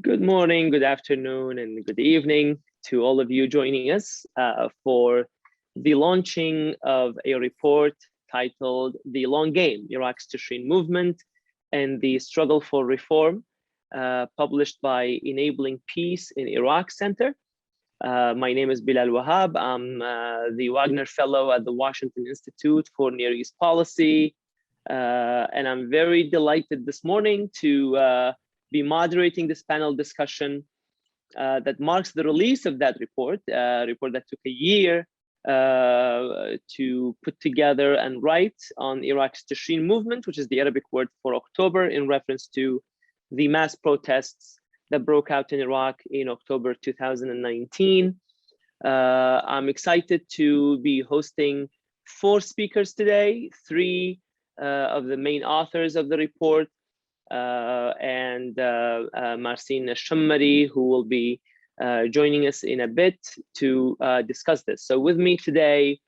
Good morning, good afternoon, and good evening to all of you joining us for the launching of a report titled The Long Game, Iraq's Tishreen Movement and the Struggle for Reform, published by Enabling Peace in Iraq Center. My name is Bilal Wahab. I'm the Wagner Fellow at the Washington Institute for Near East Policy. And I'm very delighted this morning to be moderating this panel discussion that marks the release of that report, a report that took a year to put together and write on Iraq's Tishreen movement, which is the Arabic word for October, in reference to the mass protests that broke out in Iraq in October 2019. I'm excited to be hosting 4 speakers today, 3 of the main authors of the report, and Marsin Alshamari, who will be joining us in a bit to discuss this. So with me today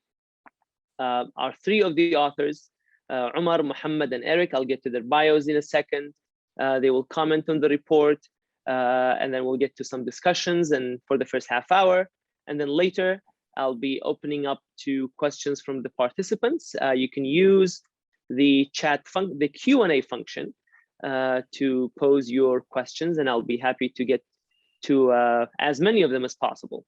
are 3 of the authors, Umar, Muhammad, and Eric. I'll get to their bios in a second. They will comment on the report, and then we'll get to some discussions and for the first half hour. And then later, I'll be opening up to questions from the participants. You can use the the Q&A function to pose your questions, and I'll be happy to get to as many of them as possible.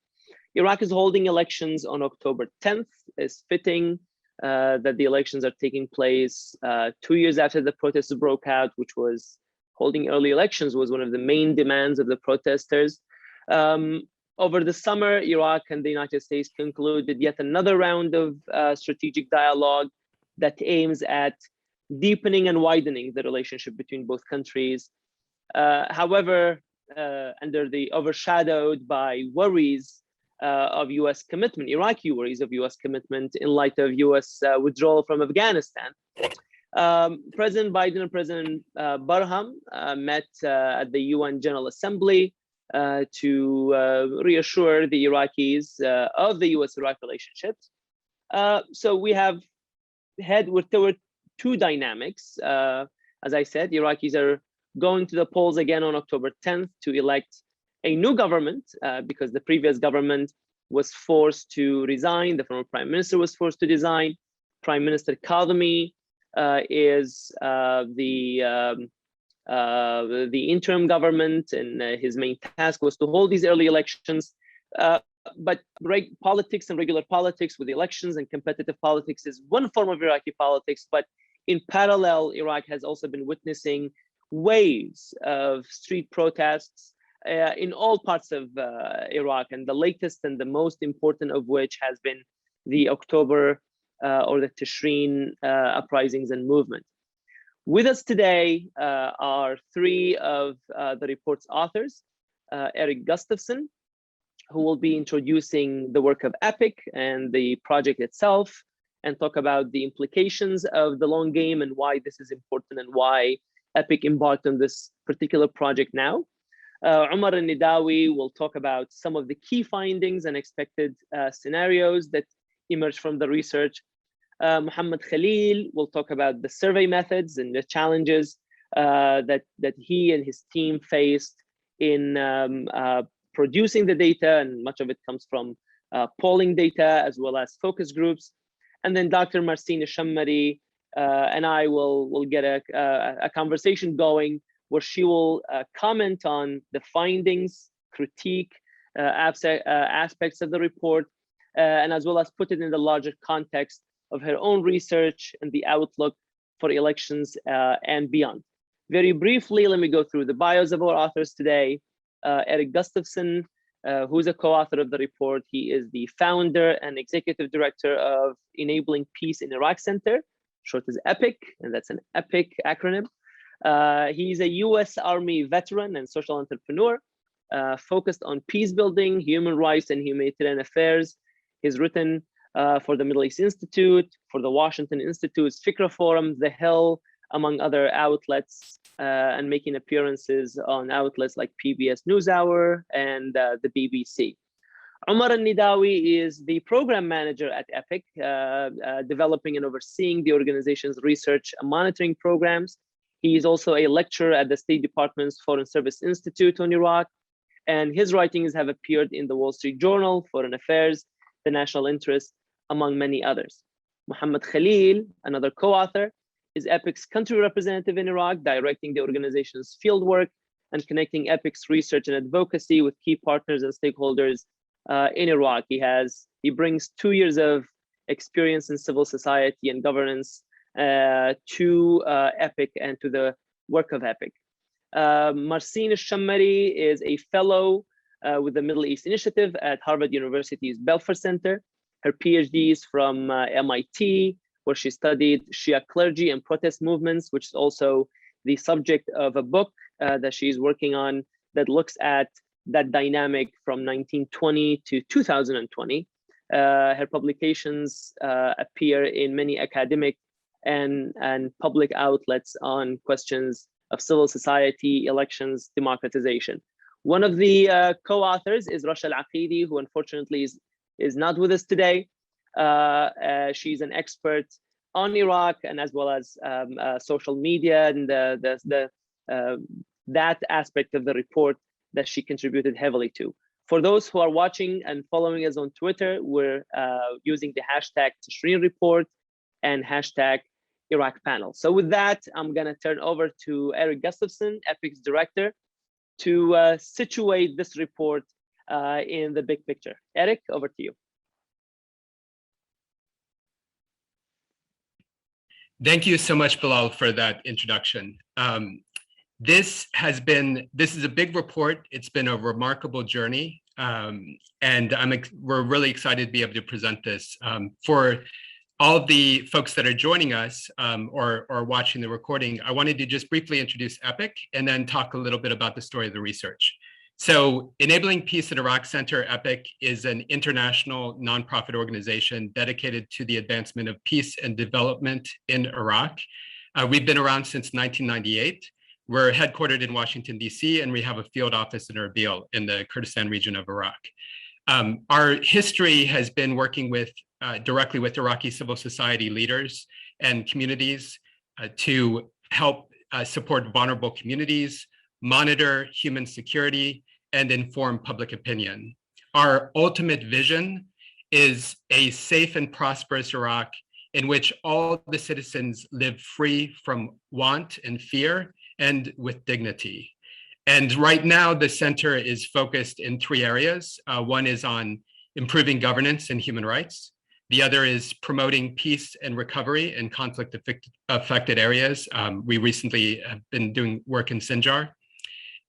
Iraq is holding elections on October 10th. It's fitting that the elections are taking place 2 years after the protests broke out, which was holding early elections was one of the main demands of the protesters. Over the summer, Iraq and the United States concluded yet another round of strategic dialogue that aims at deepening and widening the relationship between both countries. However, overshadowed by worries of US commitment, Iraqi worries of US commitment in light of US withdrawal from Afghanistan. President Biden and President Barham met at the UN General Assembly to reassure the Iraqis of the US-Iraq relationships. So we're toward 2 dynamics. As I said, Iraqis are going to the polls again on October 10th to elect a new government because the previous government was forced to resign. The former prime minister was forced to resign. Prime Minister Kadhimi is the interim government, and his main task was to hold these early elections. But politics and regular politics with elections and competitive politics is one form of Iraqi politics, but in parallel, Iraq has also been witnessing waves of street protests in all parts of Iraq, and the latest and the most important of which has been the October or the Tishreen uprisings and movement. With us today are 3 of the report's authors, Eric Gustafson, who will be introducing the work of EPIC and the project itself, and talk about the implications of the long game and why this is important and why EPIC embarked on this particular project now. Umar al-Nidawi will talk about some of the key findings and expected scenarios that emerged from the research. Muhammad Khalil will talk about the survey methods and the challenges that he and his team faced in producing the data, and much of it comes from polling data as well as focus groups. And then Dr. Marsin Alshamari and I will get a conversation going where she will comment on the findings, critique aspects of the report, and as well as put it in the larger context of her own research and the outlook for elections and beyond. Very briefly, let me go through the bios of our authors today. Eric Gustafson, who's a co-author of the report. He is the founder and executive director of Enabling Peace in Iraq Center, short as EPIC, and that's an EPIC acronym. He's a US Army veteran and social entrepreneur, focused on peace building, human rights, and humanitarian affairs. He's written for the Middle East Institute, for the Washington Institute's Fikra Forum, The Hill, among other outlets, and making appearances on outlets like PBS NewsHour and the BBC. Umar al-Nidawi is the program manager at EPIC, developing and overseeing the organization's research and monitoring programs. He is also a lecturer at the State Department's Foreign Service Institute on Iraq, and his writings have appeared in the Wall Street Journal, Foreign Affairs, The National Interest, among many others. Muhammad Khalil, another co-author, is EPIC's country representative in Iraq, directing the organization's fieldwork and connecting EPIC's research and advocacy with key partners and stakeholders in Iraq. He brings 2 years of experience in civil society and governance to EPIC and to the work of EPIC. Marsin Alshamari is a fellow with the Middle East Initiative at Harvard University's Belfer Center. Her PhD is from MIT, where she studied Shia clergy and protest movements, which is also the subject of a book that she's working on that looks at that dynamic from 1920 to 2020. Her publications appear in many academic and public outlets on questions of civil society, elections, democratization. One of the co-authors is Rasha Al-Aqidi, who unfortunately is not with us today. She's an expert on Iraq and as well as social media and that aspect of the report that she contributed heavily to. For those who are watching and following us on Twitter, we're using the hashtag Tishreen report and hashtag Iraq panel. So with that, I'm gonna turn over to Eric Gustafson, EPIC's director, to situate this report in the big picture. Eric, over to you. Thank you so much, Bilal, for that introduction. This is a big report. It's been a remarkable journey, and we're really excited to be able to present this. For all of the folks that are joining us or watching the recording, I wanted to just briefly introduce EPIC and then talk a little bit about the story of the research. So Enabling Peace in Iraq Center, EPIC, is an international nonprofit organization dedicated to the advancement of peace and development in Iraq. We've been around since 1998. We're headquartered in Washington, D.C., and we have a field office in Erbil in the Kurdistan region of Iraq. Our history has been working directly with Iraqi civil society leaders and communities to help support vulnerable communities, monitor human security, and inform public opinion. Our ultimate vision is a safe and prosperous Iraq in which all the citizens live free from want and fear and with dignity. And right now, the center is focused in 3 areas. One is on improving governance and human rights. The other is promoting peace and recovery in conflict-affected areas. We recently have been doing work in Sinjar.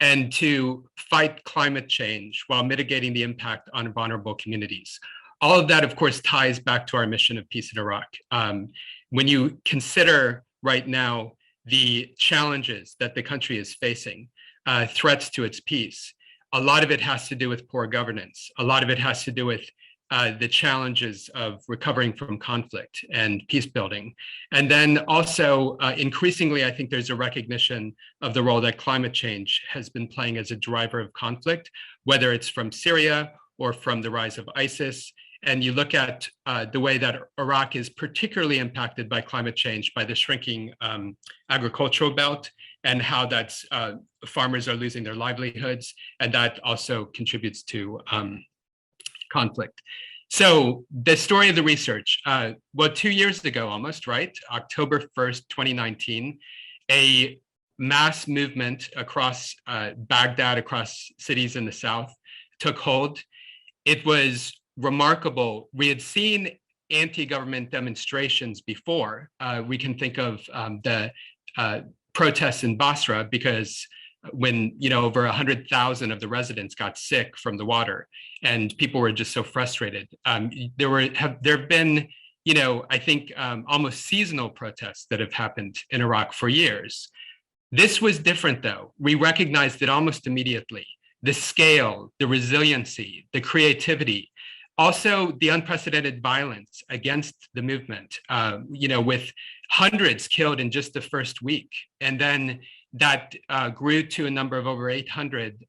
And to fight climate change while mitigating the impact on vulnerable communities. All of that, of course, ties back to our mission of peace in Iraq. When you consider right now the challenges that the country is facing, threats to its peace, a lot of it has to do with poor governance. A lot of it has to do with the challenges of recovering from conflict and peace building. And then also increasingly, I think there's a recognition of the role that climate change has been playing as a driver of conflict, whether it's from Syria or from the rise of ISIS. And you look at the way that Iraq is particularly impacted by climate change, by the shrinking agricultural belt, and how that's farmers are losing their livelihoods, and that also contributes to conflict. So the story of the research, well, 2 years ago almost, right? October 1st, 2019, a mass movement across Baghdad, across cities in the south, took hold. It was remarkable. We had seen anti-government demonstrations before. We can think of the protests in Basra, because when over 100,000 of the residents got sick from the water, and people were just so frustrated. There have been, I think almost seasonal protests that have happened in Iraq for years. This was different, though. We recognized it almost immediately. The scale, the resiliency, the creativity, also the unprecedented violence against the movement. With hundreds killed in just the first week, and then that grew to a number of over 800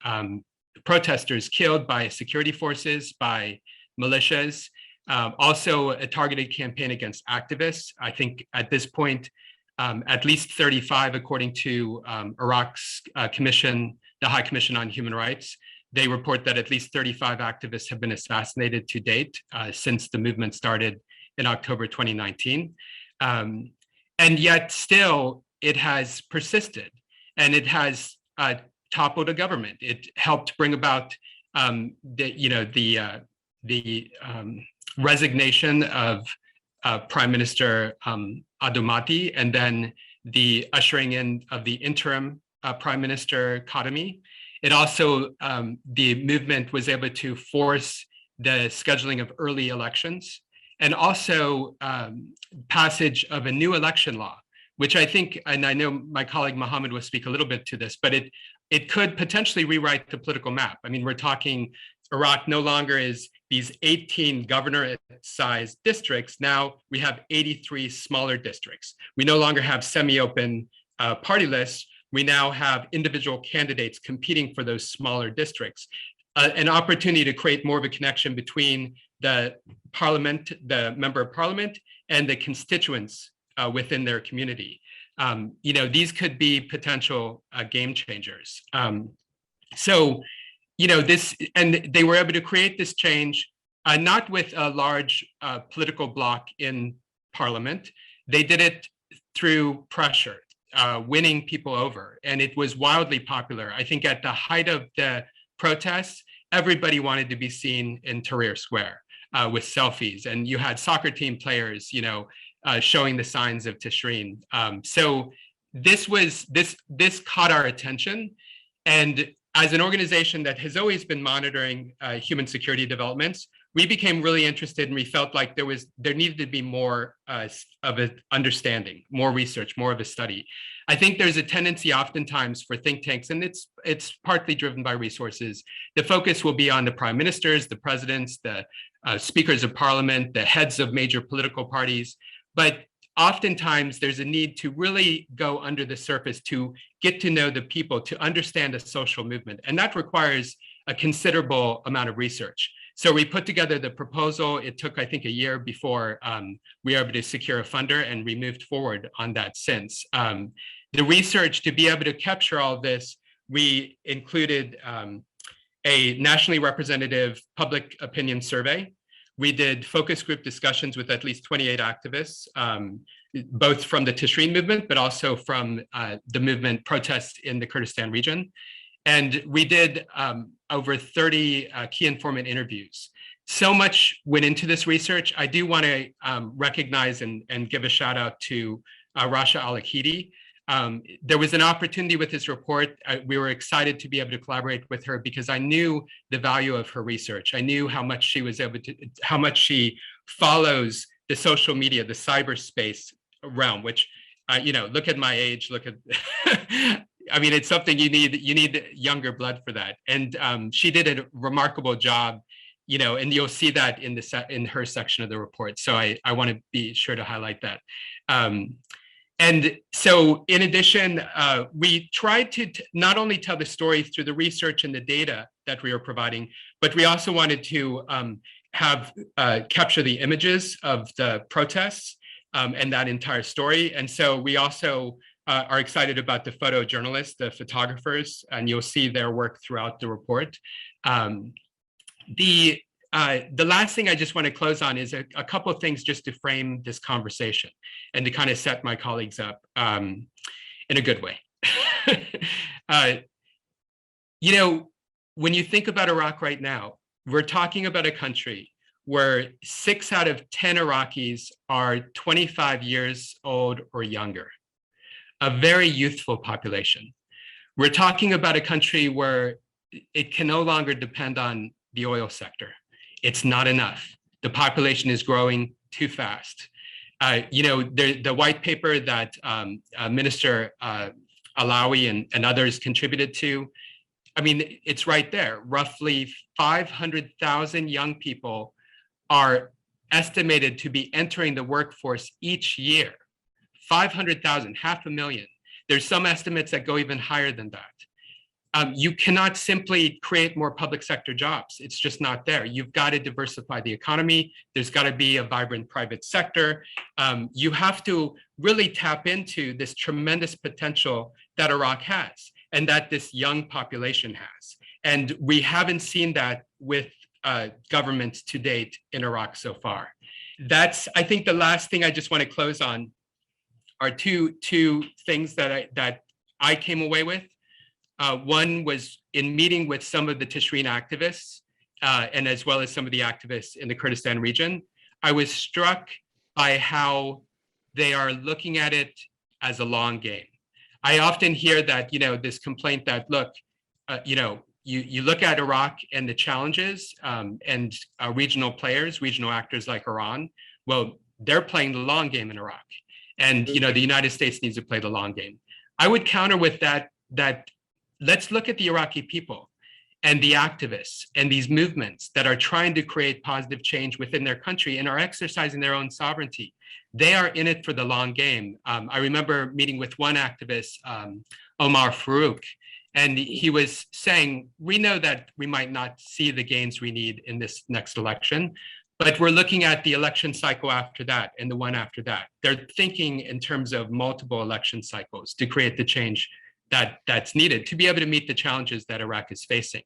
protesters killed by security forces, by militias, also a targeted campaign against activists. I think at this point, at least 35, according to Iraq's commission, the High Commission on Human Rights. They report that at least 35 activists have been assassinated to date since the movement started in October 2019. And yet still, it has persisted, and it has toppled a government. It helped bring about the resignation of Prime Minister Adumati, and then the ushering in of the interim Prime Minister Khatami. It also, the movement was able to force the scheduling of early elections, and also passage of a new election law, which I think, and I know my colleague Mohammed will speak a little bit to this, but it could potentially rewrite the political map. I mean, we're talking Iraq no longer is these 18 governor-sized districts. Now we have 83 smaller districts. We no longer have semi-open party lists. We now have individual candidates competing for those smaller districts. An opportunity to create more of a connection between the parliament, the member of parliament, and the constituents within their community. These could be potential game changers. And they were able to create this change, not with a large political bloc in parliament. They did it through pressure, winning people over, and it was wildly popular. I think at the height of the protests, everybody wanted to be seen in Tahrir Square with selfies, and you had soccer team players, showing the signs of Tishreen. So this caught our attention, and as an organization that has always been monitoring human security developments, we became really interested, and we felt like there needed to be more of an understanding, more research, more of a study. I think there's a tendency oftentimes for think tanks, and it's partly driven by resources. The focus will be on the prime ministers, the presidents, the speakers of parliament, the heads of major political parties. But oftentimes there's a need to really go under the surface to get to know the people, to understand a social movement. And that requires a considerable amount of research. So we put together the proposal. It took, I think, a year before we were able to secure a funder, and we moved forward on that since. The research, to be able to capture all of this, we included a nationally representative public opinion survey. We did focus group discussions with at least 28 activists, both from the Tishreen movement, but also from the movement protests in the Kurdistan region. And we did over 30 key informant interviews. So much went into this research. I do want to recognize and give a shout out to Rasha Al-Akhidi. There was an opportunity with this report. We were excited to be able to collaborate with her because I knew the value of her research. I knew how much she was able to, how much she follows the social media, the cyberspace realm, which, look at my age, look at, I mean, it's something you need younger blood for that. And she did a remarkable job, and you'll see that in her section of the report. So I want to be sure to highlight that. And so in addition, we tried to not only tell the story through the research and the data that we were providing, but we also wanted to capture the images of the protests and that entire story. And so we also are excited about the photojournalists, the photographers, and you'll see their work throughout the report. The last thing I just want to close on is a couple of things just to frame this conversation and to kind of set my colleagues up in a good way. When you think about Iraq right now, we're talking about a country where 6 out of 10 Iraqis are 25 years old or younger, a very youthful population. We're talking about a country where it can no longer depend on the oil sector. It's not enough. The population is growing too fast. The white paper that Minister Alawi and others contributed to, I mean, it's right there. Roughly 500,000 young people are estimated to be entering the workforce each year. 500,000, 500,000. There's some estimates that go even higher than that. You cannot simply create more public sector jobs. It's just not there. You've got to diversify the economy. There's got to be a vibrant private sector. You have to really tap into this tremendous potential that Iraq has and that this young population has. And we haven't seen that with governments to date in Iraq so far. That's, I think, the last thing I just want to close on are two things that I came away with. One was in meeting with some of the Tishreen activists and as well as some of the activists in the Kurdistan region. I was struck by how they are looking at it as a long game. I often hear that, this complaint that, look, you look at Iraq and the challenges and regional players, regional actors like Iran, well, they're playing the long game in Iraq. And, the United States needs to play the long game. I would counter with that let's look at the Iraqi people and the activists and these movements that are trying to create positive change within their country and are exercising their own sovereignty. They are in it for the long game. I remember meeting with one activist, Omar Farouk, and he was saying, we know that we might not see the gains we need in this next election, but we're looking at the election cycle after that and the one after that. They're thinking in terms of multiple election cycles to create the change that's needed to be able to meet the challenges that Iraq is facing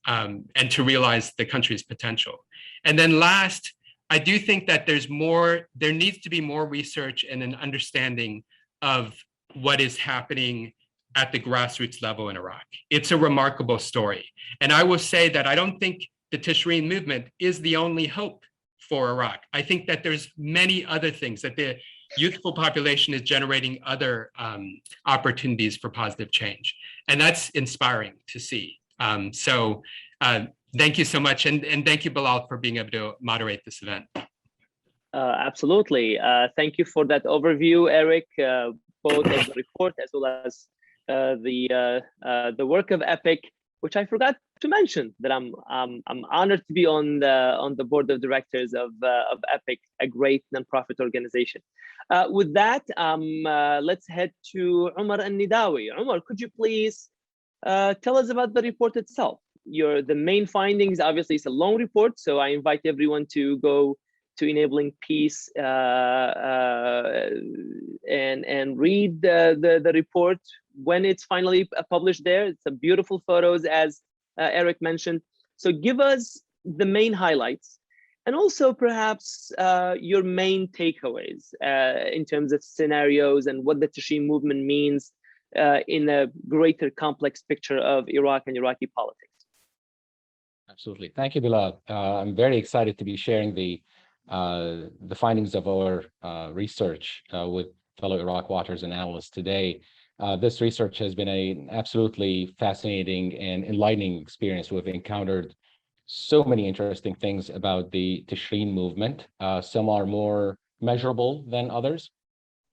and to realize the country's potential. And then last, I do think that there needs to be more research and an understanding of what is happening at the grassroots level in Iraq. It's a remarkable story. And I will say that I don't think the Tishreen movement is the only hope for Iraq. I think that there's many other things, that the youthful population is generating other opportunities for positive change. And that's inspiring to see. So thank you so much. And thank you, Bilal, for being able to moderate this event. Absolutely. Thank you for that overview, Eric, both of the report as well as the work of EPIC, which I forgot to mention that I'm honored to be on the board of directors of EPIC, a great nonprofit organization. With that, let's head to Umar Al-Nidawi. Umar, could you please tell us about the report itself? The main findings, obviously it's a long report, so I invite everyone to go to Enabling Peace and read the report when it's finally published there. It's a beautiful photos, as Eric mentioned. So give us the main highlights and also perhaps your main takeaways in terms of scenarios and what the Tishreen movement means in a greater complex picture of Iraq and Iraqi politics. Absolutely. Thank you, Bilal. I'm very excited to be sharing the findings of our research with fellow Iraq Watchers and analysts today. This research has been an absolutely fascinating and enlightening experience. We've encountered so many interesting things about the Tishreen movement. Some are more measurable than others,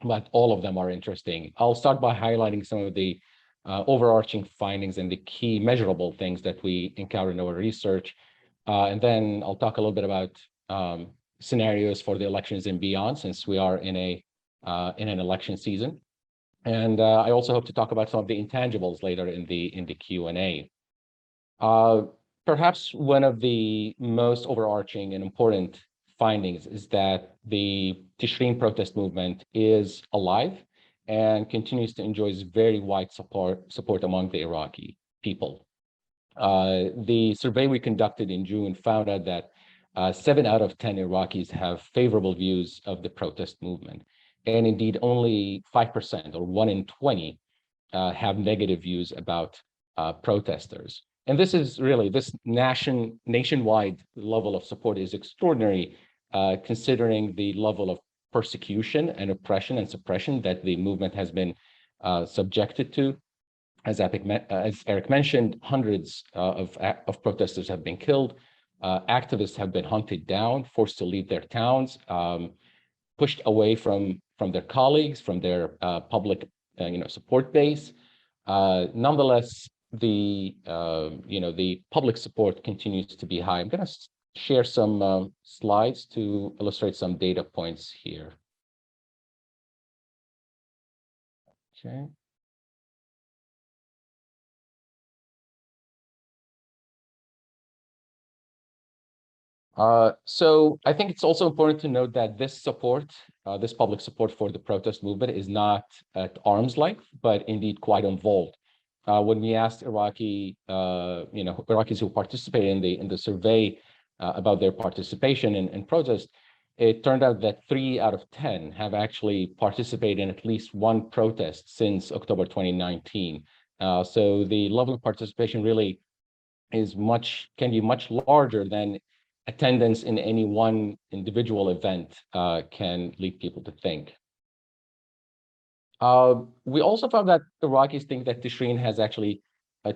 but all of them are interesting. I'll start by highlighting some of the overarching findings and the key measurable things that we encountered in our research. And then I'll talk a little bit about scenarios for the elections and beyond, since we are in an election season. And I also hope to talk about some of the intangibles later in the Q&A. Perhaps one of the most overarching and important findings is that the Tishreen protest movement is alive and continues to enjoy very wide support among the Iraqi people. The survey we conducted in June found out that 7 out of 10 Iraqis have favorable views of the protest movement. And indeed, only 5% or 1 in 20 have negative views about protesters. And this is really, this nationwide level of support is extraordinary, considering the level of persecution and oppression and suppression that the movement has been subjected to. As Eric mentioned, hundreds of protesters have been killed. Activists have been hunted down, forced to leave their towns, pushed away from their colleagues, from their public support base. Nonetheless, the public support continues to be high. I'm going to share some slides to illustrate some data points here. Okay. So I think it's also important to note that this support, this public support for the protest movement is not at arm's length, but indeed quite involved. When we asked Iraqis who participated in the survey about their participation in protest, it turned out that 3 out of 10 have actually participated in at least one protest since October 2019. So the level of participation really can be much larger than attendance in any one individual event can lead people to think. We also found that Iraqis think that Tishreen has actually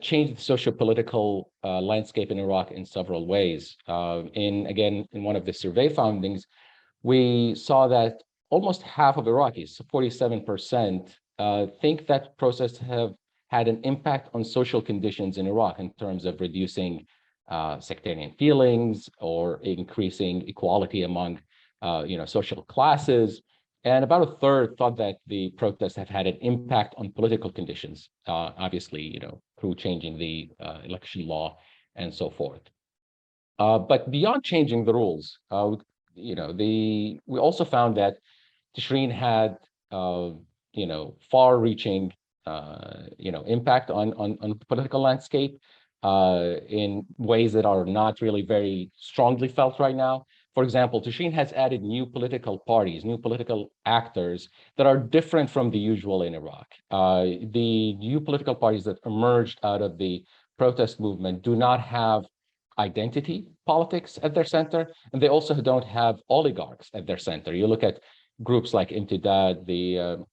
changed the socio-political landscape in Iraq in several ways. In one of the survey findings, we saw that almost half of Iraqis, 47%, think that protests have had an impact on social conditions in Iraq in terms of reducing sectarian feelings or increasing equality among social classes. And about a third thought that the protests have had an impact on political conditions, obviously, through changing the election law and so forth. But beyond changing the rules, we also found that Tishreen had, far-reaching, impact on the political landscape in ways that are not really very strongly felt right now. For example, Tishreen has added new political parties, new political actors that are different from the usual in Iraq. The new political parties that emerged out of the protest movement do not have identity politics at their center, and they also don't have oligarchs at their center. You look at groups like Imtidad, the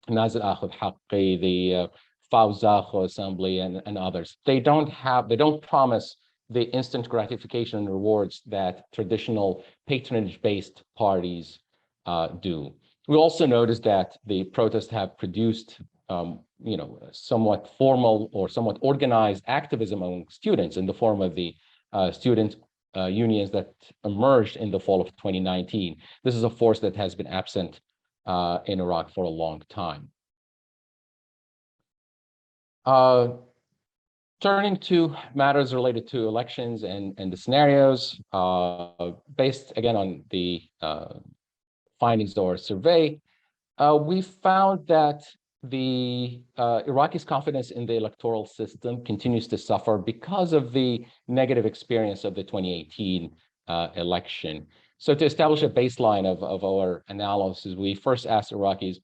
Nazil Akhud Haqqi, the Fawzakho Assembly, and others. They don't promise the instant gratification and rewards that traditional patronage-based parties do. We also noticed that the protests have produced somewhat formal or somewhat organized activism among students in the form of the student unions that emerged in the fall of 2019. This is a force that has been absent in Iraq for a long time. Turning to matters related to elections and the scenarios, based again on the findings of our survey, we found that the Iraqis' confidence in the electoral system continues to suffer because of the negative experience of the 2018 election. So to establish a baseline of our analysis, we first asked Iraqis,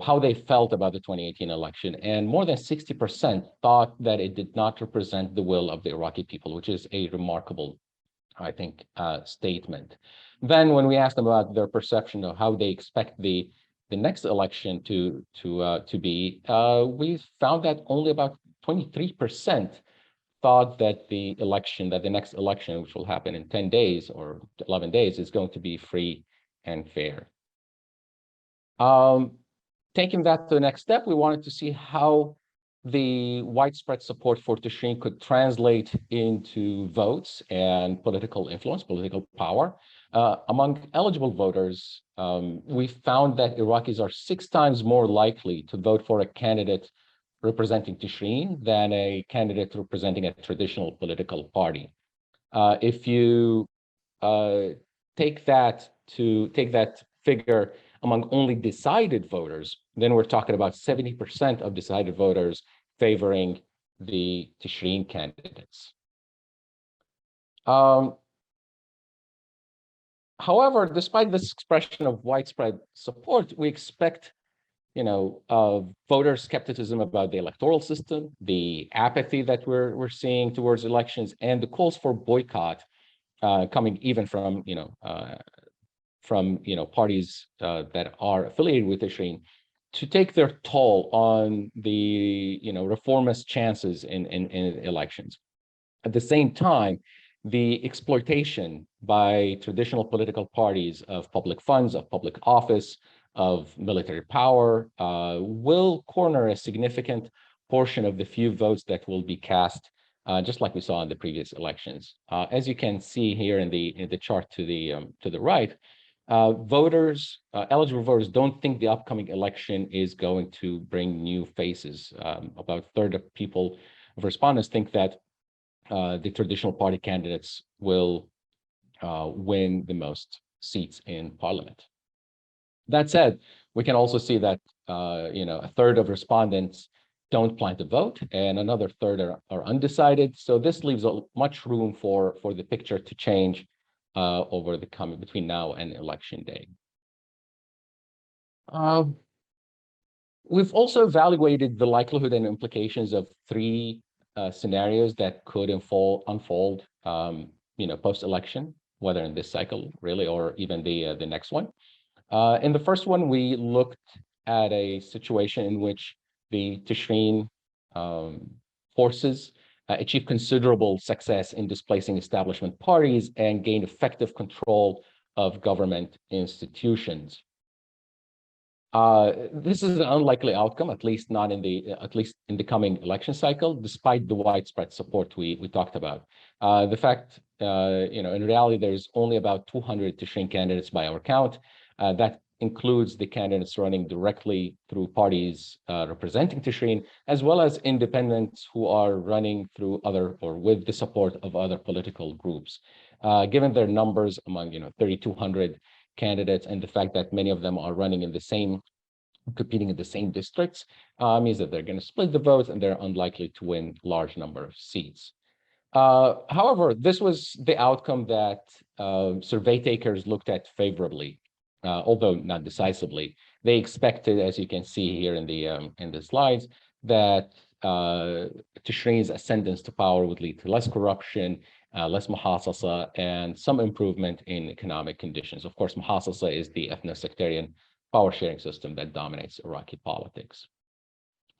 how they felt about the 2018 election, and more than 60% thought that it did not represent the will of the Iraqi people, which is a remarkable, I think, statement. Then when we asked them about their perception of how they expect the next election to be, we found that only about 23% thought that the next election, which will happen in 10 days or 11 days, is going to be free and fair. Taking that to the next step, we wanted to see how the widespread support for Tishreen could translate into votes and political influence, political power. Among eligible voters, we found that Iraqis are 6 times more likely to vote for a candidate representing Tishreen than a candidate representing a traditional political party. If you take that figure among only decided voters, then we're talking about 70% of decided voters favoring the Tishreen candidates. However, despite this expression of widespread support, we expect, voter skepticism about the electoral system, the apathy that we're seeing towards elections, and the calls for boycott coming even from parties that are affiliated with Tishreen, to take their toll on the reformist chances in elections. At the same time, the exploitation by traditional political parties of public funds, of public office, of military power will corner a significant portion of the few votes that will be cast, just like we saw in the previous elections. As you can see here in the chart to the right, eligible voters don't think the upcoming election is going to bring new faces. About a third of respondents think that the traditional party candidates will win the most seats in parliament. That said, we can also see that a third of respondents don't plan to vote, and another third are undecided. So this leaves much room for the picture to change over the coming between now and election day. We've also evaluated the likelihood and implications of three scenarios that could unfold post-election, whether in this cycle really or even the next one. In the first one, we looked at a situation in which the Tishreen forces achieve considerable success in displacing establishment parties and gain effective control of government institutions. This is an unlikely outcome, at least in the coming election cycle, despite the widespread support we talked about. The fact, in reality, there's only about 200 Tishreen candidates by our count. That includes the candidates running directly through parties representing Tishreen, as well as independents who are running through other or with the support of other political groups. Given their numbers among 3,200 candidates and the fact that many of them are competing in the same districts, means that they're going to split the votes and they're unlikely to win large number of seats. However, this was the outcome that survey takers looked at favorably. Although not decisively. They expected, as you can see here in the slides, that Tishreen's ascendance to power would lead to less corruption, less muhasasa, and some improvement in economic conditions. Of course, muhasasa is the ethno-sectarian power sharing system that dominates Iraqi politics.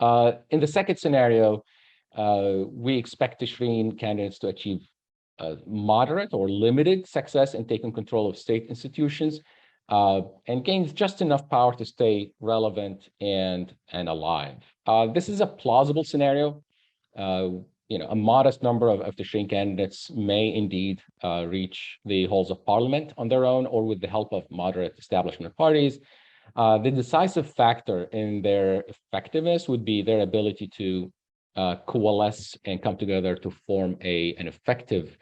In the second scenario, we expect Tishreen candidates to achieve moderate or limited success in taking control of state institutions, and gains just enough power to stay relevant and alive. This is a plausible scenario. A modest number of Tishreen candidates may indeed reach the halls of parliament on their own or with the help of moderate establishment parties. The decisive factor in their effectiveness would be their ability to coalesce and come together to form an effective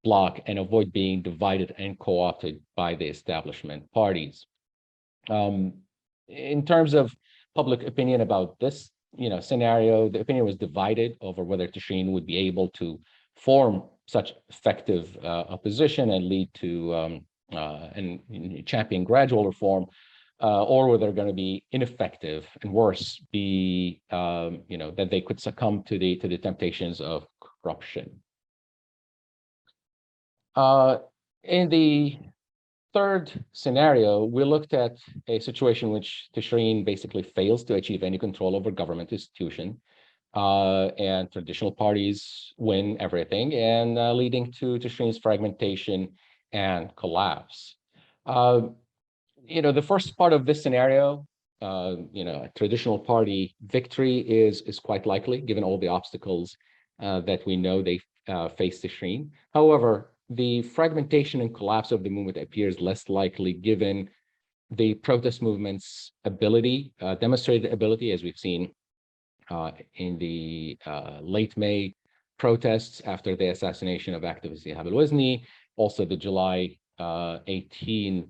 bloc and avoid being divided and co-opted by the establishment parties. In terms of public opinion about this scenario, the opinion was divided over whether Tishreen would be able to form such effective opposition and lead to and champion gradual reform, or whether they're going to be ineffective and worse, that they could succumb to the temptations of corruption. In the third scenario, we looked at a situation in which Tishreen basically fails to achieve any control over government institution, and traditional parties win everything, and leading to Tishreen's fragmentation and collapse. The first part of this scenario, a traditional party victory is quite likely, given all the obstacles that we know they face Tishreen. However, the fragmentation and collapse of the movement appears less likely given the protest movement's demonstrated ability, as we've seen in the late May protests after the assassination of activist Ihab al-Wazni, also the July 18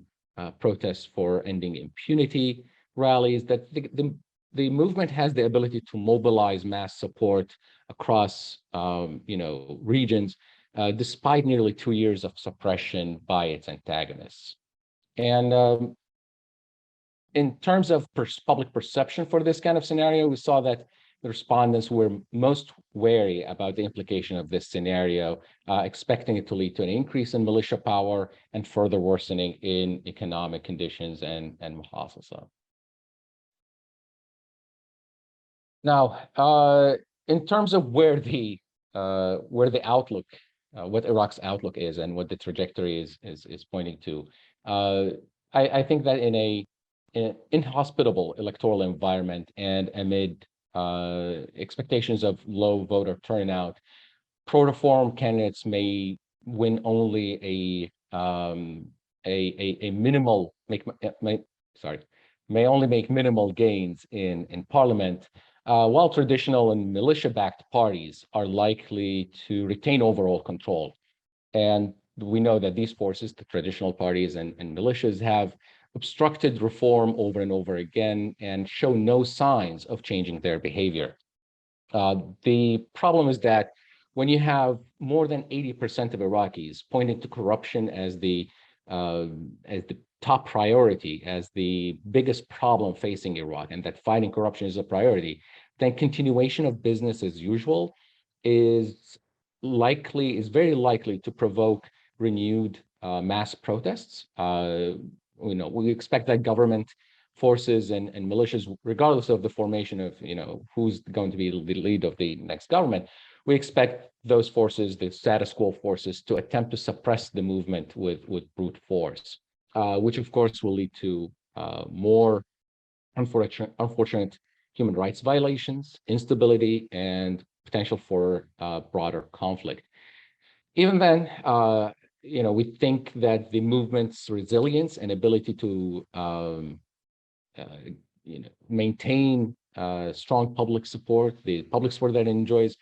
protests for ending impunity rallies, that the movement has the ability to mobilize mass support across regions, despite nearly 2 years of suppression by its antagonists. And in terms of public perception for this kind of scenario, we saw that the respondents were most wary about the implication of this scenario, expecting it to lead to an increase in militia power and further worsening in economic conditions and muhasasa. Now, in terms of where the outlook, what Iraq's outlook is and what the trajectory is pointing to, I think that in an inhospitable electoral environment and amid expectations of low voter turnout, pro-reform candidates may win only may only make minimal gains in parliament, while traditional and militia-backed parties are likely to retain overall control. And we know that these forces, the traditional parties and militias, have obstructed reform over and over again and show no signs of changing their behavior. The problem is that when you have more than 80% of Iraqis pointing to corruption as the top priority, as the biggest problem facing Iraq, and that fighting corruption is a priority, then continuation of business as usual is very likely to provoke renewed mass protests. We expect that government forces and militias, regardless of the formation of who's going to be the lead of the next government, we expect those forces, the status quo forces, to attempt to suppress the movement with brute force, which of course will lead to more unfortunate human rights violations, instability, and potential for broader conflict. Even then, we think that the movement's resilience and ability to maintain strong public support, the public support that it enjoys,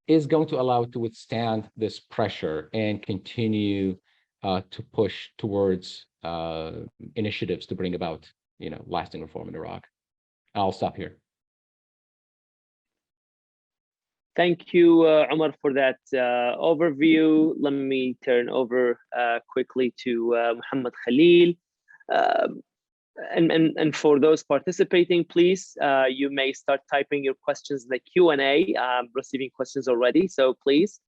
is going to allow it to withstand this pressure and continue to push towards initiatives to bring about, lasting reform in Iraq. I'll stop here. Thank you, Omar, for that overview. Let me turn over quickly to Muhammad Khalil. And for those participating, please, you may start typing your questions in the Q&A. I'm receiving questions already, so please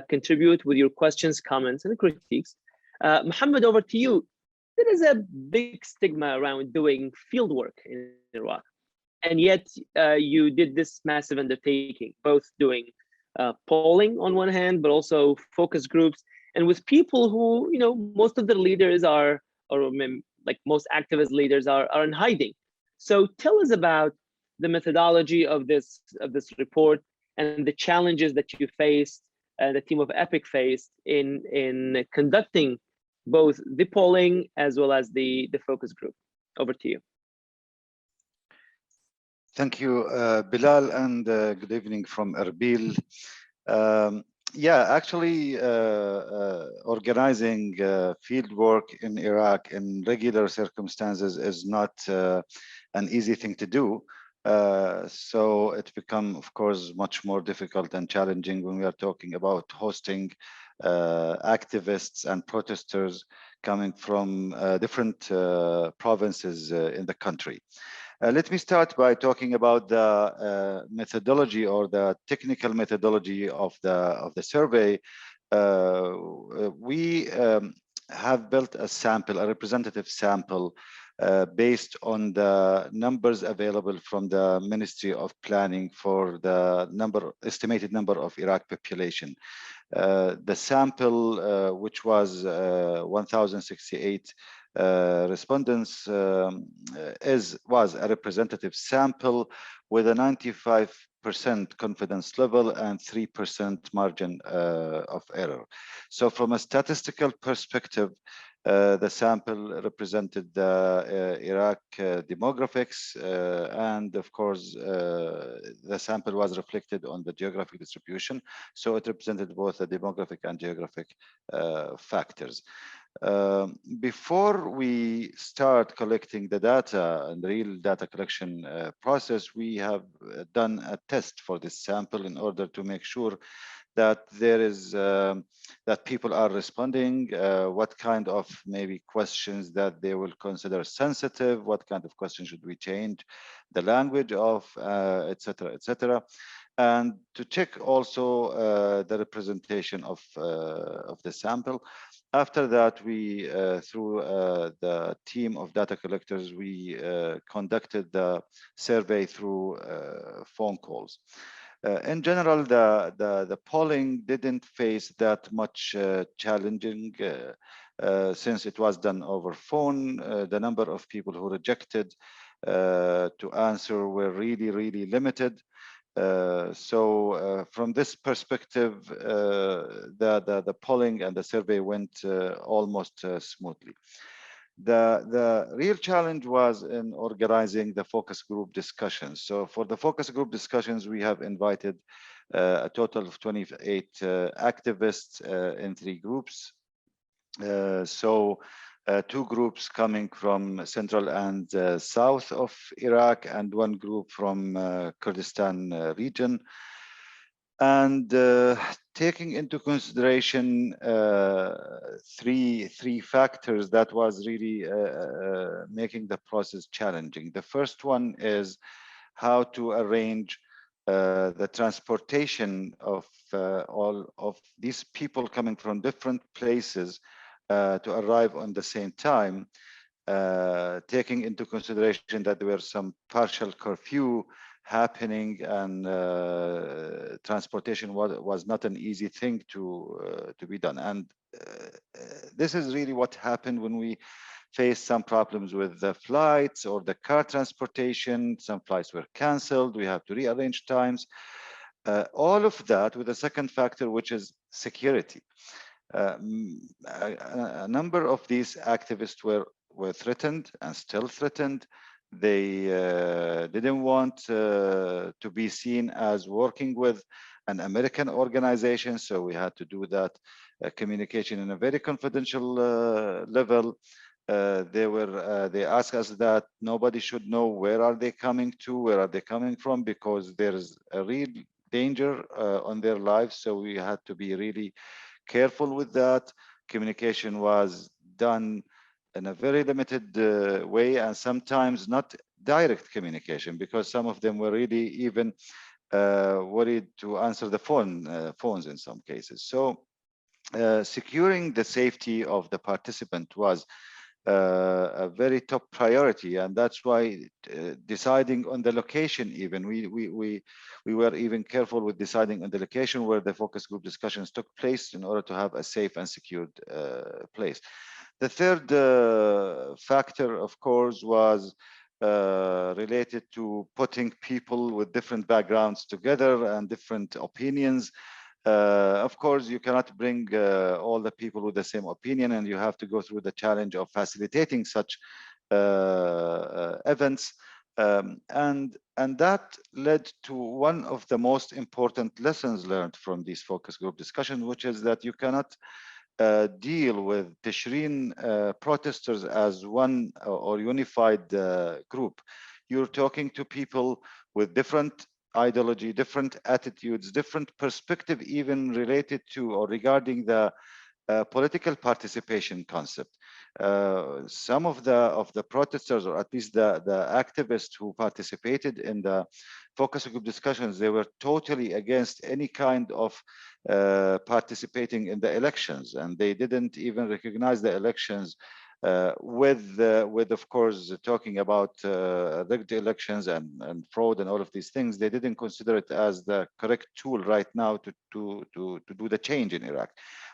contribute with your questions, comments, and critiques. Muhammad, over to you. There is a big stigma around doing field work in Iraq. And yet you did this massive undertaking, both doing polling on one hand, but also focus groups, and with people who, most of the leaders are, or like most activist leaders are in hiding. So tell us about the methodology of this report and the challenges that you faced, the team of EPIC faced in conducting both the polling as well as the focus group. Over to you. Thank you, Bilal, and good evening from Erbil. Actually, organizing field work in Iraq in regular circumstances is not an easy thing to do. So it's become, of course, much more difficult and challenging when we are talking about hosting activists and protesters coming from different provinces in the country. Let me start by talking about the methodology or the technical methodology of the survey. We have built a sample, a representative sample, based on the numbers available from the Ministry of Planning for the estimated number of Iraq population. The sample, which was 1,068 respondents, was a representative sample with a 95% confidence level and 3% margin of error. So from a statistical perspective, the sample represented the Iraq demographics, and of course, the sample was reflected on the geographic distribution. So it represented both the demographic and geographic factors. Before we start collecting the data and the real data collection process, we have done a test for this sample in order to make sure that there is that people are responding, what kind of maybe questions that they will consider sensitive, what kind of questions should we change the language of, etc., etc. And to check also the representation of the sample. After that, we, through the team of data collectors, we conducted the survey through phone calls. In general, the polling didn't face that much challenging since it was done over phone. The number of people who rejected to answer were really, really limited. So from this perspective, the polling and the survey went almost smoothly. The real challenge was in organizing the focus group discussions. So for the focus group discussions, we have invited a total of 28 activists in 3 groups. Two groups coming from central and south of Iraq, and one group from Kurdistan region. And taking into consideration three factors that was really making the process challenging. The first one is how to arrange the transportation of all of these people coming from different places to arrive on the same time, taking into consideration that there were some partial curfew happening, and transportation was not an easy thing to be done. And this is really what happened when we faced some problems with the flights or the car transportation. Some flights were canceled. We have to rearrange times. All of that with a second factor, which is security. A number of these activists were threatened and still threatened. They didn't want to be seen as working with an American organization, so we had to do that communication in a very confidential level. They asked us that nobody should know where are they coming to, where are they coming from, because there is a real danger on their lives. So we had to be really careful with that. Communication was done in a very limited way, and sometimes not direct communication, because some of them were really even worried to answer the phones in some cases. So securing the safety of the participant was a very top priority, and that's why deciding on the location, even we were even careful with deciding on the location where the focus group discussions took place in order to have a safe and secured place. The third factor, of course, was related to putting people with different backgrounds together and different opinions. Of course, you cannot bring all the people with the same opinion, and you have to go through the challenge of facilitating such events. And that led to one of the most important lessons learned from these focus group discussions, which is that you cannot deal with Tishreen protesters as one or unified group. You're talking to people with different ideology, different attitudes, different perspective, even related to or regarding the political participation concept. Some of the protesters, or at least the activists who participated in the focus group discussions, they were totally against any kind of participating in the elections, and they didn't even recognize the elections with of course talking about rigged elections and fraud and all of these things. They didn't consider it as the correct tool right now to do the change in Iraq.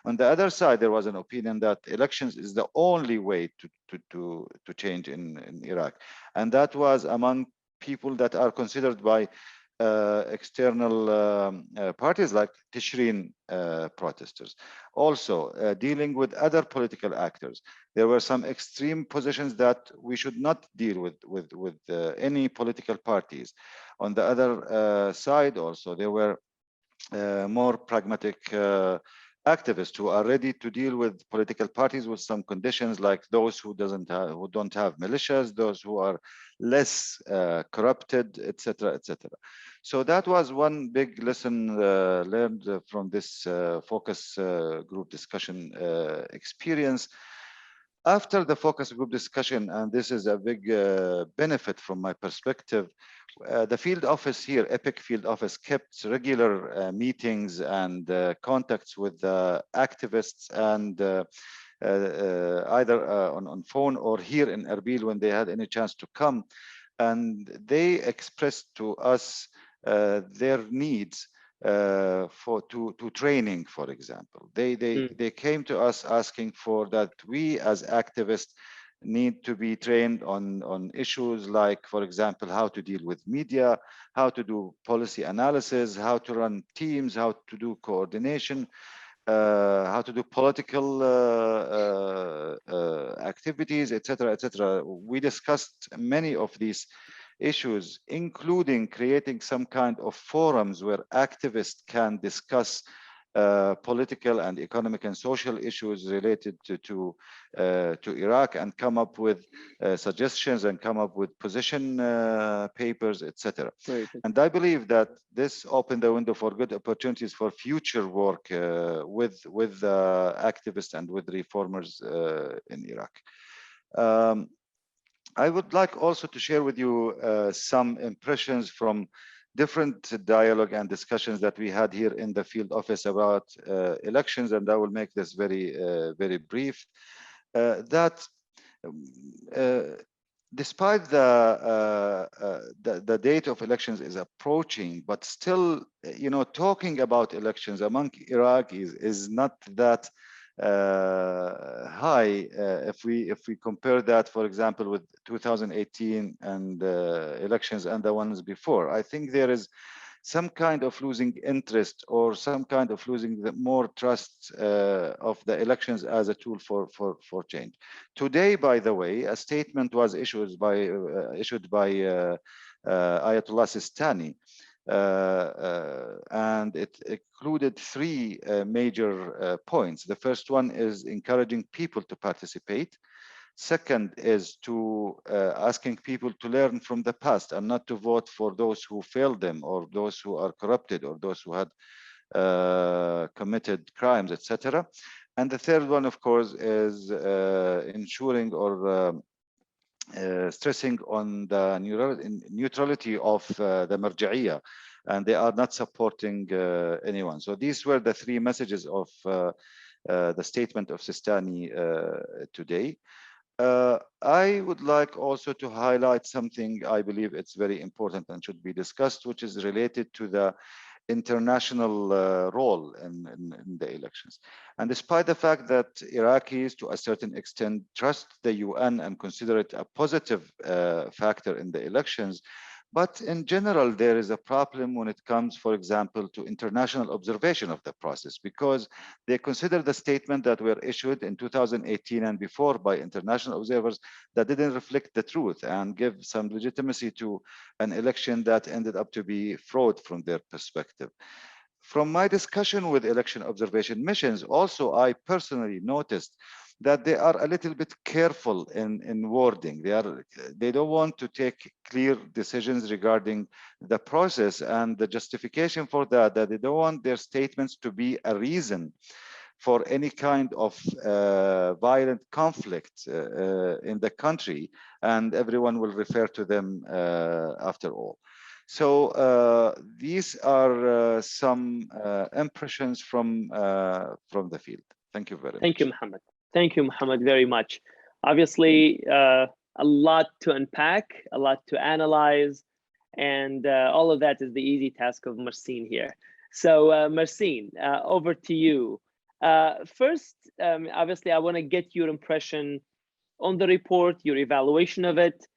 On the other side, there was an opinion that elections is the only way to change in Iraq, and that was among people that are considered by external parties like Tishreen protesters. Also, dealing with other political actors. There were some extreme positions that we should not deal with any political parties. On the other side, also, there were more pragmatic activists who are ready to deal with political parties with some conditions, like those who don't have militias, those who are less corrupted, etc., etc. So that was one big lesson learned from this focus group discussion experience. After the focus group discussion, and this is a big benefit from my perspective, the field office here, EPIC field office, kept regular meetings and contacts with activists, and either on phone or here in Erbil when they had any chance to come. And they expressed to us their needs to training, for example. They came to us asking for that we as activists need to be trained on issues like, for example, how to deal with media, how to do policy analysis, how to run teams, how to do coordination, how to do political activities, etc., etc. We discussed many of these issues, including creating some kind of forums where activists can discuss political and economic and social issues related to Iraq, and come up with suggestions and come up with position papers, etc. And I believe that this opened the window for good opportunities for future work with activists and with reformers in Iraq. I would like also to share with you some impressions from different dialogue and discussions that we had here in the field office about elections, and I will make this very brief. That despite the date of elections is approaching, but still, talking about elections among Iraqis is not that high if we compare that, for example, with 2018 and elections and the ones before. I think there is some kind of losing interest or some kind of losing the more trust of the elections as a tool for change. Today, by the way, a statement was issued by Ayatollah Sistani, and it included three major points. The first one is encouraging people to participate. Second is to asking people to learn from the past and not to vote for those who failed them or those who are corrupted or those who had committed crimes, etc. And the third one, of course, is ensuring or stressing on the neutrality of the marja'iyya, and they are not supporting anyone. So these were the three messages of the statement of Sistani today. I would like also to highlight something I believe it's very important and should be discussed, which is related to the international role in the elections. And despite the fact that Iraqis, to a certain extent, trust the UN and consider it a positive factor in the elections, but in general, there is a problem when it comes, for example, to international observation of the process, because they consider the statement that were issued in 2018 and before by international observers that didn't reflect the truth and give some legitimacy to an election that ended up to be fraud from their perspective. From my discussion with election observation missions, also, I personally noticed that they are a little bit careful in wording. They don't want to take clear decisions regarding the process, and the justification for that they don't want their statements to be a reason for any kind of violent conflict in the country, and everyone will refer to them after all. So these are some impressions from the field. Thank you very much. Thank you, Mohammed. Thank you, Mohammed, very much. Obviously, a lot to unpack, a lot to analyze, and all of that is the easy task of Marsin here. So Marsin, over to you. First, obviously, I want to get your impression on the report, your evaluation of it.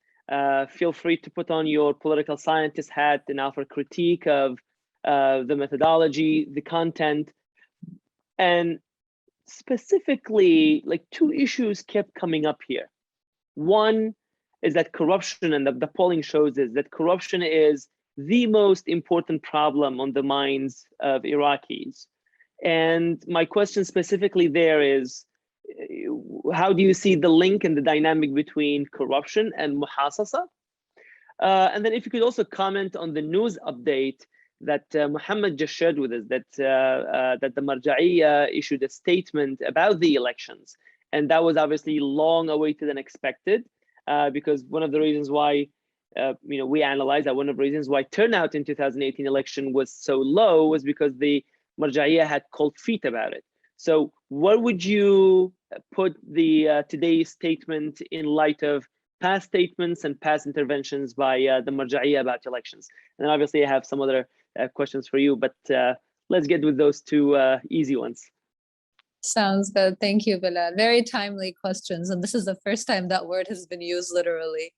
Feel free to put on your political scientist hat and offer critique of the methodology, the content, and specifically, like, two issues kept coming up here. One is that corruption, and the polling shows is that corruption is the most important problem on the minds of Iraqis. And my question specifically there is, how do you see the link and the dynamic between corruption and muhasasa? And then if you could also comment on the news update that Mohammed just shared with us, that the Marja'iyya issued a statement about the elections. And that was obviously long awaited and expected, because one of the reasons why we analyzed that one of the reasons why turnout in 2018 election was so low was because the Marja'iyya had cold feet about it. So where would you put the today's statement in light of past statements and past interventions by the Marja'iyya about elections? And obviously I have some other questions for you, but let's get with those two easy ones. Sounds good. Thank you, Bilal. Very timely questions. And this is the first time that word has been used literally,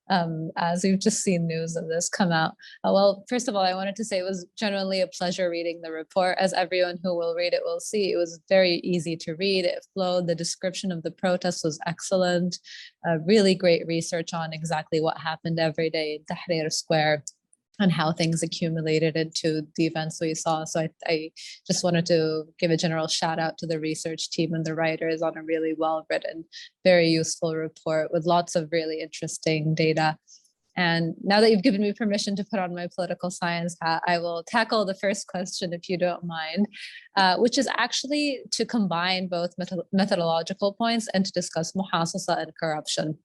as we've just seen news of this come out. Well, first of all, I wanted to say it was genuinely a pleasure reading the report. As everyone who will read it will see, it was very easy to read. It flowed. The description of the protest was excellent. Really great research on exactly what happened every day in Tahrir Square. and how things accumulated into the events we saw. So I just wanted to give a general shout out to the research team and the writers on a really well-written, very useful report with lots of really interesting data. And now that you've given me permission to put on my political science hat, I will tackle the first question, if you don't mind, which is actually to combine both methodological points and to discuss muhasasa and corruption.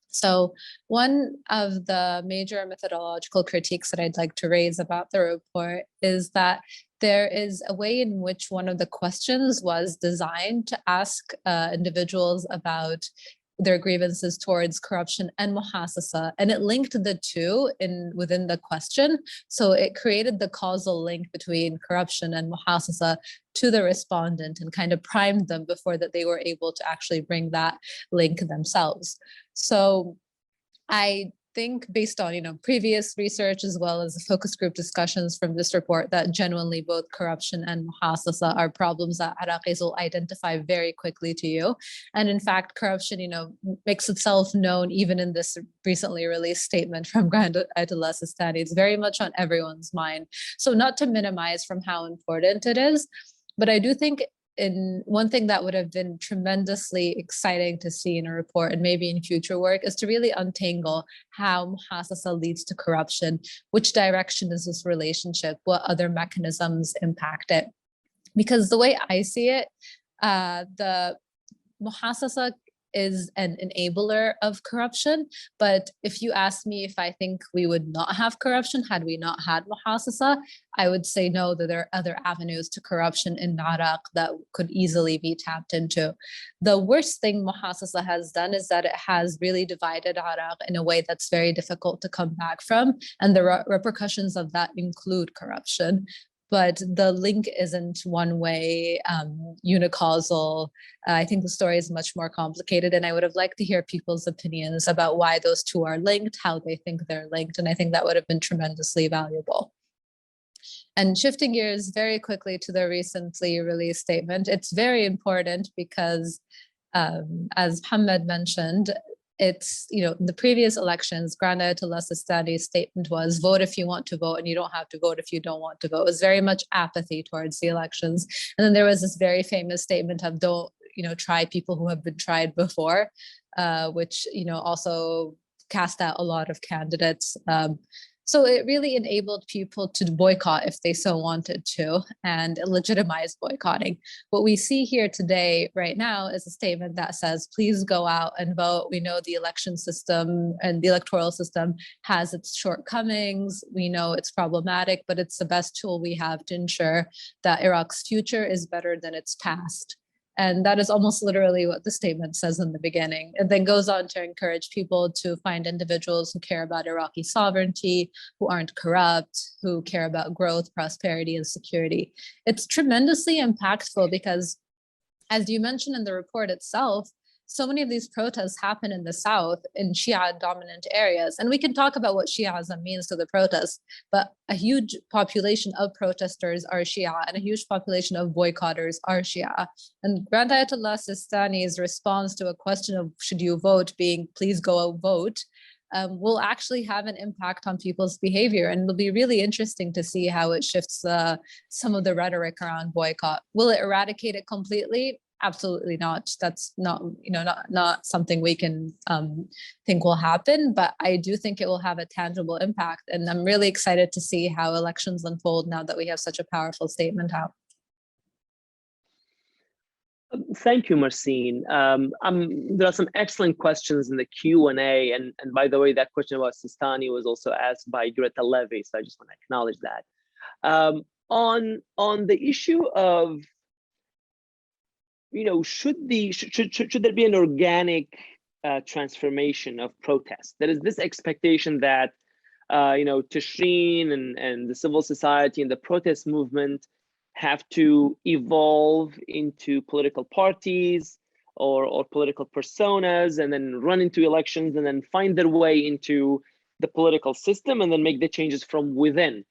So one of the major methodological critiques that I'd like to raise about the report is that there is a way in which one of the questions was designed to ask individuals about their grievances towards corruption and muhasasa, and it linked the two within the question. So it created the causal link between corruption and muhasasa to the respondent and kind of primed them before that they were able to actually bring that link themselves. So I think, based on previous research as well as the focus group discussions from this report, that genuinely both corruption and muhasasa are problems that Iraqis will identify very quickly to you. And in fact, corruption makes itself known even in this recently released statement from Grand Ayatollah Sistani. It's very much on everyone's mind. So not to minimize from how important it is, but I do think one thing that would have been tremendously exciting to see in a report and maybe in future work is to really untangle how muhasasa leads to corruption. Which direction is this relationship? What other mechanisms impact it? Because the way I see it, the muhasasa is an enabler of corruption. But if you ask me if I think we would not have corruption had we not had muhasasa, I would say no, that there are other avenues to corruption in Iraq that could easily be tapped into. The worst thing muhasasa has done is that it has really divided Iraq in a way that's very difficult to come back from. And the repercussions of that include corruption. But the link isn't one way, unicausal. I think the story is much more complicated, and I would have liked to hear people's opinions about why those two are linked, how they think they're linked, and I think that would have been tremendously valuable. And shifting gears very quickly to the recently released statement, it's very important because, as Mohammed mentioned, it's, in the previous elections, Grand Ayatollah Sistani's statement was vote if you want to vote and you don't have to vote if you don't want to vote. It was very much apathy towards the elections. And then there was this very famous statement of don't, try people who have been tried before, which, also cast out a lot of candidates. So it really enabled people to boycott if they so wanted to and legitimize boycotting. What we see here today, right now, is a statement that says, please go out and vote. We know the election system and the electoral system has its shortcomings. We know it's problematic, but it's the best tool we have to ensure that Iraq's future is better than its past. And that is almost literally what the statement says in the beginning. It then goes on to encourage people to find individuals who care about Iraqi sovereignty, who aren't corrupt, who care about growth, prosperity, and security. It's tremendously impactful because, as you mentioned in the report itself, so many of these protests happen in the South, in Shia-dominant areas. And we can talk about what Shiaism means to the protests, but a huge population of protesters are Shia, and a huge population of boycotters are Shia. And Grand Ayatollah Sistani's response to a question of should you vote being please go out vote, will actually have an impact on people's behavior. And it'll be really interesting to see how it shifts some of the rhetoric around boycott. Will it eradicate it completely? Absolutely not. That's not something we can think will happen, but I do think it will have a tangible impact. And I'm really excited to see how elections unfold now that we have such a powerful statement out. Thank you, Marsin. There are some excellent questions in the Q&A, and by the way, that question about Sistani was also asked by Greta Levy, so I just want to acknowledge that. On the issue of should there be an organic transformation of protest? There is this expectation that Tishreen and the civil society and the protest movement have to evolve into political parties or political personas and then run into elections and then find their way into the political system and then make the changes from within.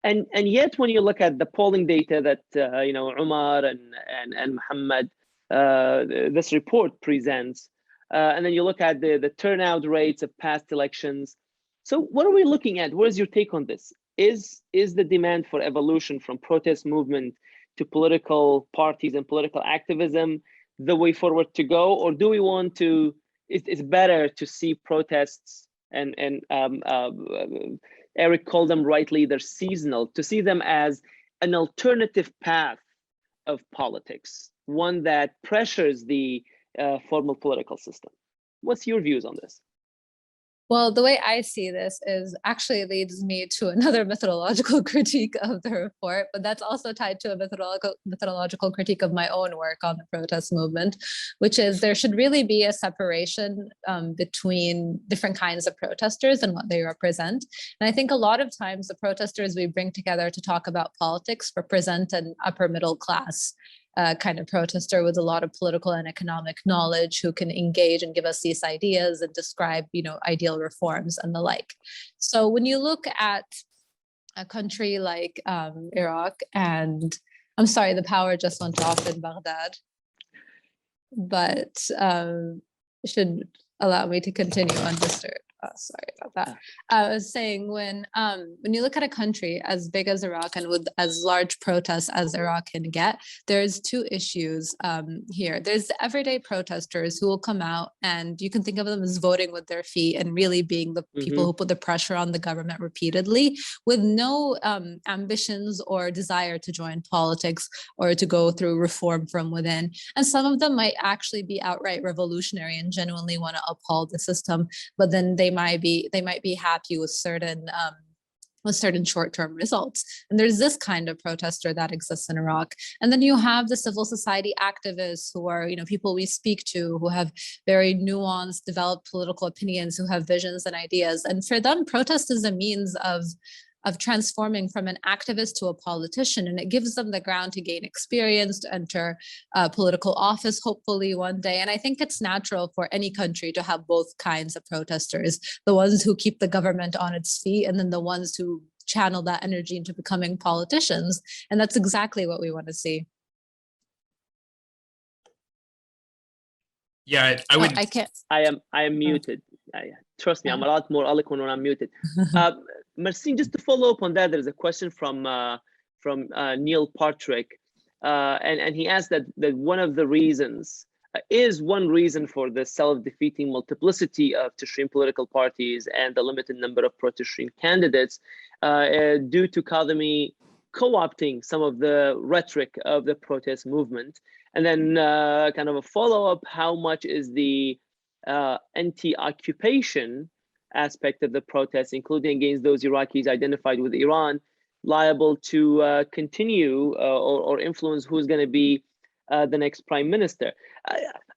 And yet, when you look at the polling data that Umar and Muhammad, this report presents, and then you look at the turnout rates of past elections, So what are we looking at? What is your take on this? Is the demand for evolution from protest movement to political parties and political activism the way forward to go, or do we want to? It's better to see protests and Eric called them rightly, they're seasonal, to see them as an alternative path of politics, one that pressures the formal political system. What's your views on this? Well, the way I see this is actually leads me to another methodological critique of the report, but that's also tied to a methodological critique of my own work on the protest movement, which is there should really be a separation between different kinds of protesters and what they represent. And I think a lot of times the protesters we bring together to talk about politics represent an upper middle class kind of protester with a lot of political and economic knowledge who can engage and give us these ideas and describe, ideal reforms and the like. So when you look at a country like Iraq, and I'm sorry, the power just went off in Baghdad, but should allow me to continue undisturbed. Oh, sorry about that. I was saying when you look at a country as big as Iraq and with as large protests as Iraq can get, there's two issues here. There's the everyday protesters who will come out, and you can think of them as voting with their feet and really being the people who put the pressure on the government repeatedly with no ambitions or desire to join politics or to go through reform from within. And some of them might actually be outright revolutionary and genuinely want to uphold the system, but then they might be happy with certain short-term results. And there's this kind of protester that exists in Iraq. And then you have the civil society activists who are, people we speak to who have very nuanced, developed political opinions, who have visions and ideas. And for them, protest is a means of transforming from an activist to a politician. And it gives them the ground to gain experience, to enter political office, hopefully one day. And I think it's natural for any country to have both kinds of protesters, the ones who keep the government on its feet, and then the ones who channel that energy into becoming politicians. And that's exactly what we want to see. Yeah, I would. I can't. I am muted. Trust me, I'm a lot more eloquent when I'm muted. Marsin, just to follow up on that, there's a question from Neil Partrick, and he asked that one of the reasons one reason for the self-defeating multiplicity of Tishreen political parties and the limited number of pro-Tishreen candidates due to Kadhimi co-opting some of the rhetoric of the protest movement. And then kind of a follow-up, how much is the anti-occupation aspect of the protests, including against those Iraqis identified with Iran, liable to continue or influence who's going to be the next prime minister?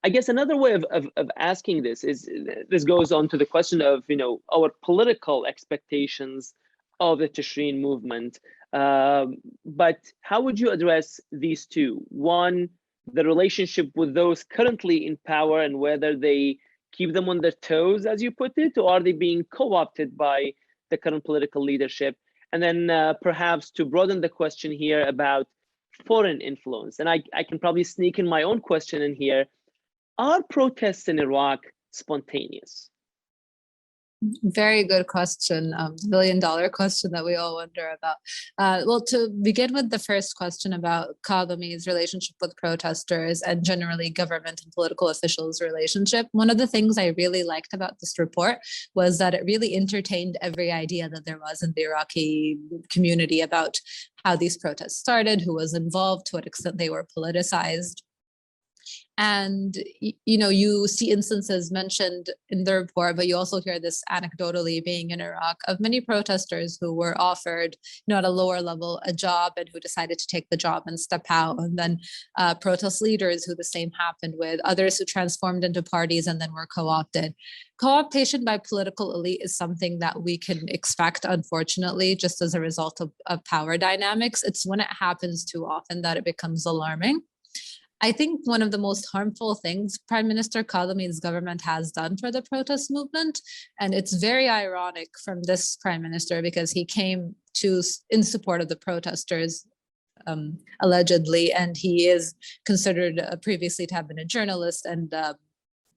I guess another way of asking this is, this goes on to the question of, our political expectations of the Tishreen movement. But how would you address these two? One, the relationship with those currently in power and whether they keep them on their toes, as you put it, or are they being co-opted by the current political leadership? And then perhaps to broaden the question here about foreign influence, and I can probably sneak in my own question in here. Are protests in Iraq spontaneous? Very good question, $1 billion question that we all wonder about. Well, to begin with the first question about Kadhimi's relationship with protesters and generally government and political officials' relationship, one of the things I really liked about this report was that it really entertained every idea that there was in the Iraqi community about how these protests started, who was involved, to what extent they were politicized. And, you see instances mentioned in the report, but you also hear this anecdotally being in Iraq of many protesters who were offered, at a lower level, a job and who decided to take the job and step out. And then protest leaders who the same happened with, others who transformed into parties and then were co-opted. Co-optation by political elite is something that we can expect, unfortunately, just as a result of power dynamics. It's when it happens too often that it becomes alarming. I think one of the most harmful things Prime Minister Kadhimi's government has done for the protest movement, and it's very ironic from this Prime Minister because he came in support of the protesters, allegedly, and he is considered previously to have been a journalist and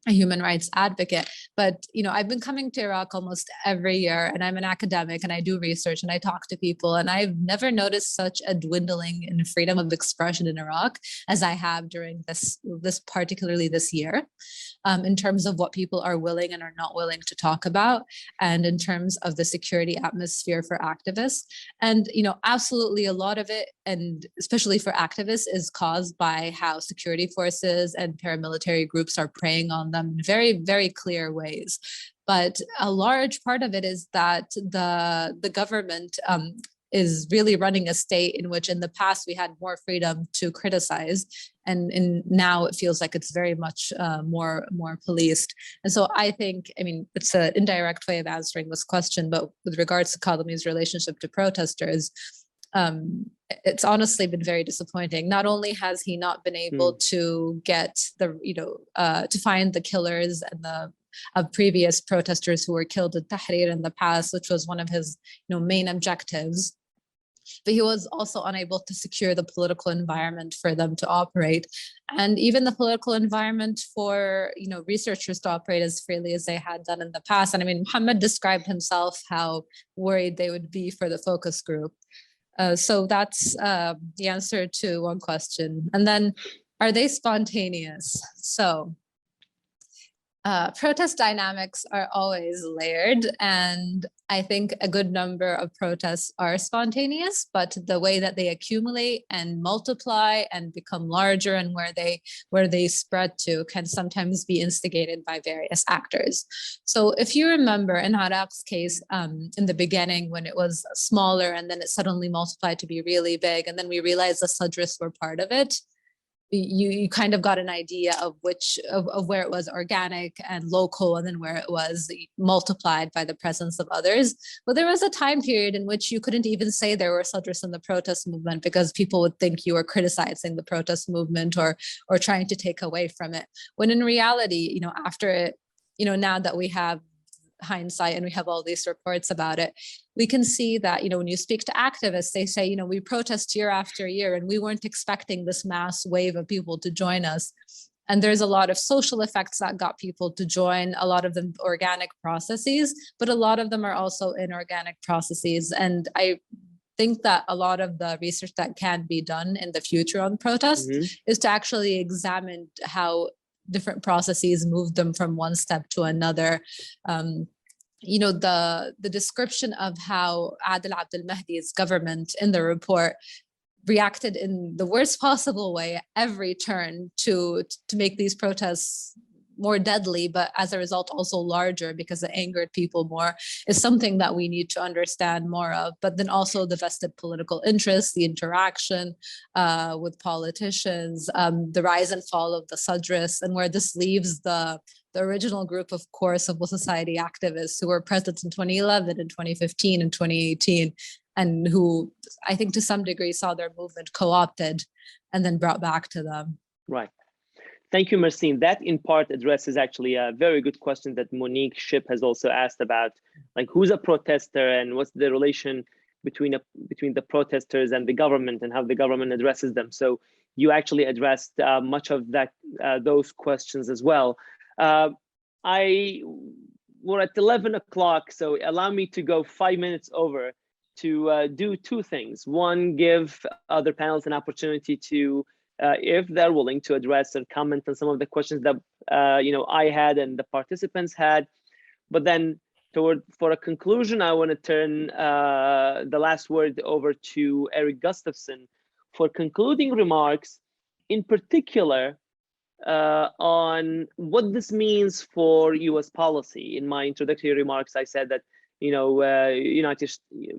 a human rights advocate, but I've been coming to Iraq almost every year, and I'm an academic and I do research and I talk to people, and I've never noticed such a dwindling in freedom of expression in Iraq as I have during this particularly this year, in terms of what people are willing and are not willing to talk about, and in terms of the security atmosphere for activists. And absolutely a lot of it, and especially for activists, is caused by how security forces and paramilitary groups are preying on them in very, very clear ways. But a large part of it is that the government is really running a state in which in the past we had more freedom to criticize, and now it feels like it's very much more policed. And so I think, it's an indirect way of answering this question, but with regards to Kadhimi's relationship to protesters, it's honestly been very disappointing. Not only has he not been able to get to find the killers and of previous protesters who were killed at Tahrir in the past, which was one of his main objectives, but he was also unable to secure the political environment for them to operate, and even the political environment for researchers to operate as freely as they had done in the past. And Muhammad described himself how worried they would be for the focus group. So that's the answer to one question. And then, are they spontaneous? So protest dynamics are always layered, and I think a good number of protests are spontaneous, but the way that they accumulate and multiply and become larger, and where they spread to, can sometimes be instigated by various actors. So if you remember in Iraq's case, in the beginning when it was smaller and then it suddenly multiplied to be really big, and then we realized the Sadrists were part of it, you kind of got an idea of where it was organic and local, and then where it was multiplied by the presence of others. But there was a time period in which you couldn't even say there were Sadrists in the protest movement, because people would think you were criticizing the protest movement or trying to take away from it. When in reality, after it, now that we have hindsight and we have all these reports about it, we can see that, when you speak to activists, they say, we protest year after year and we weren't expecting this mass wave of people to join us. And there's a lot of social effects that got people to join, a lot of them organic processes, but a lot of them are also inorganic processes. And I think that a lot of the research that can be done in the future on protests is to actually examine how different processes move them from one step to another. The description of how Adel Abdel Mahdi's government in the report reacted in the worst possible way at every turn to make these protests more deadly, but as a result also larger because it angered people more, is something that we need to understand more of. But then also the vested political interests, the interaction with politicians, the rise and fall of the Sadrists, and where this leaves the original group of core civil society activists who were present in 2011 and 2015 and 2018, and who I think to some degree saw their movement co-opted and then brought back to them. Right. Thank you, Marsin. That in part addresses actually a very good question that Monique Ship has also asked about, like who's a protester and what's the relation between the protesters and the government and how the government addresses them. So you actually addressed much of that those questions as well. We're at 11 o'clock, so allow me to go 5 minutes over to do two things. One, give other panels an opportunity to, if they're willing to address and comment on some of the questions that I had and the participants had. But then for a conclusion, I want to turn the last word over to Eric Gustafson for concluding remarks, in particular on what this means for US policy. In my introductory remarks, I said that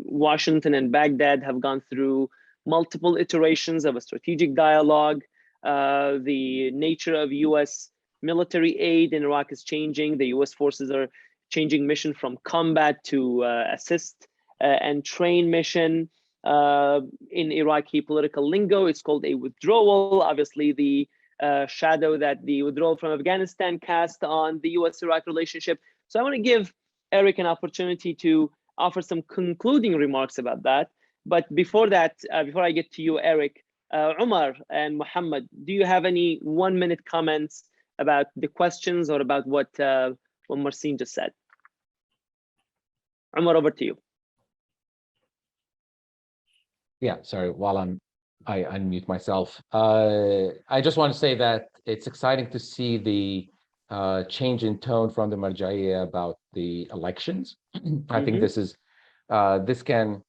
Washington and Baghdad have gone through multiple iterations of a strategic dialogue. The nature of US military aid in Iraq is changing. The US forces are changing mission from combat to assist and train mission. In Iraqi political lingo, it's called a withdrawal. Obviously, the shadow that the withdrawal from Afghanistan cast on the US-Iraq relationship. So I want to give Eric an opportunity to offer some concluding remarks about that. But before that, before I get to you, Eric, Umar and Muhammad, do you have any 1 minute comments about the questions or about what Marsin just said. Omar, over to you. Yeah, sorry, while I unmute myself. I just want to say that it's exciting to see the change in tone from the Marja'iyya about the elections. I think this can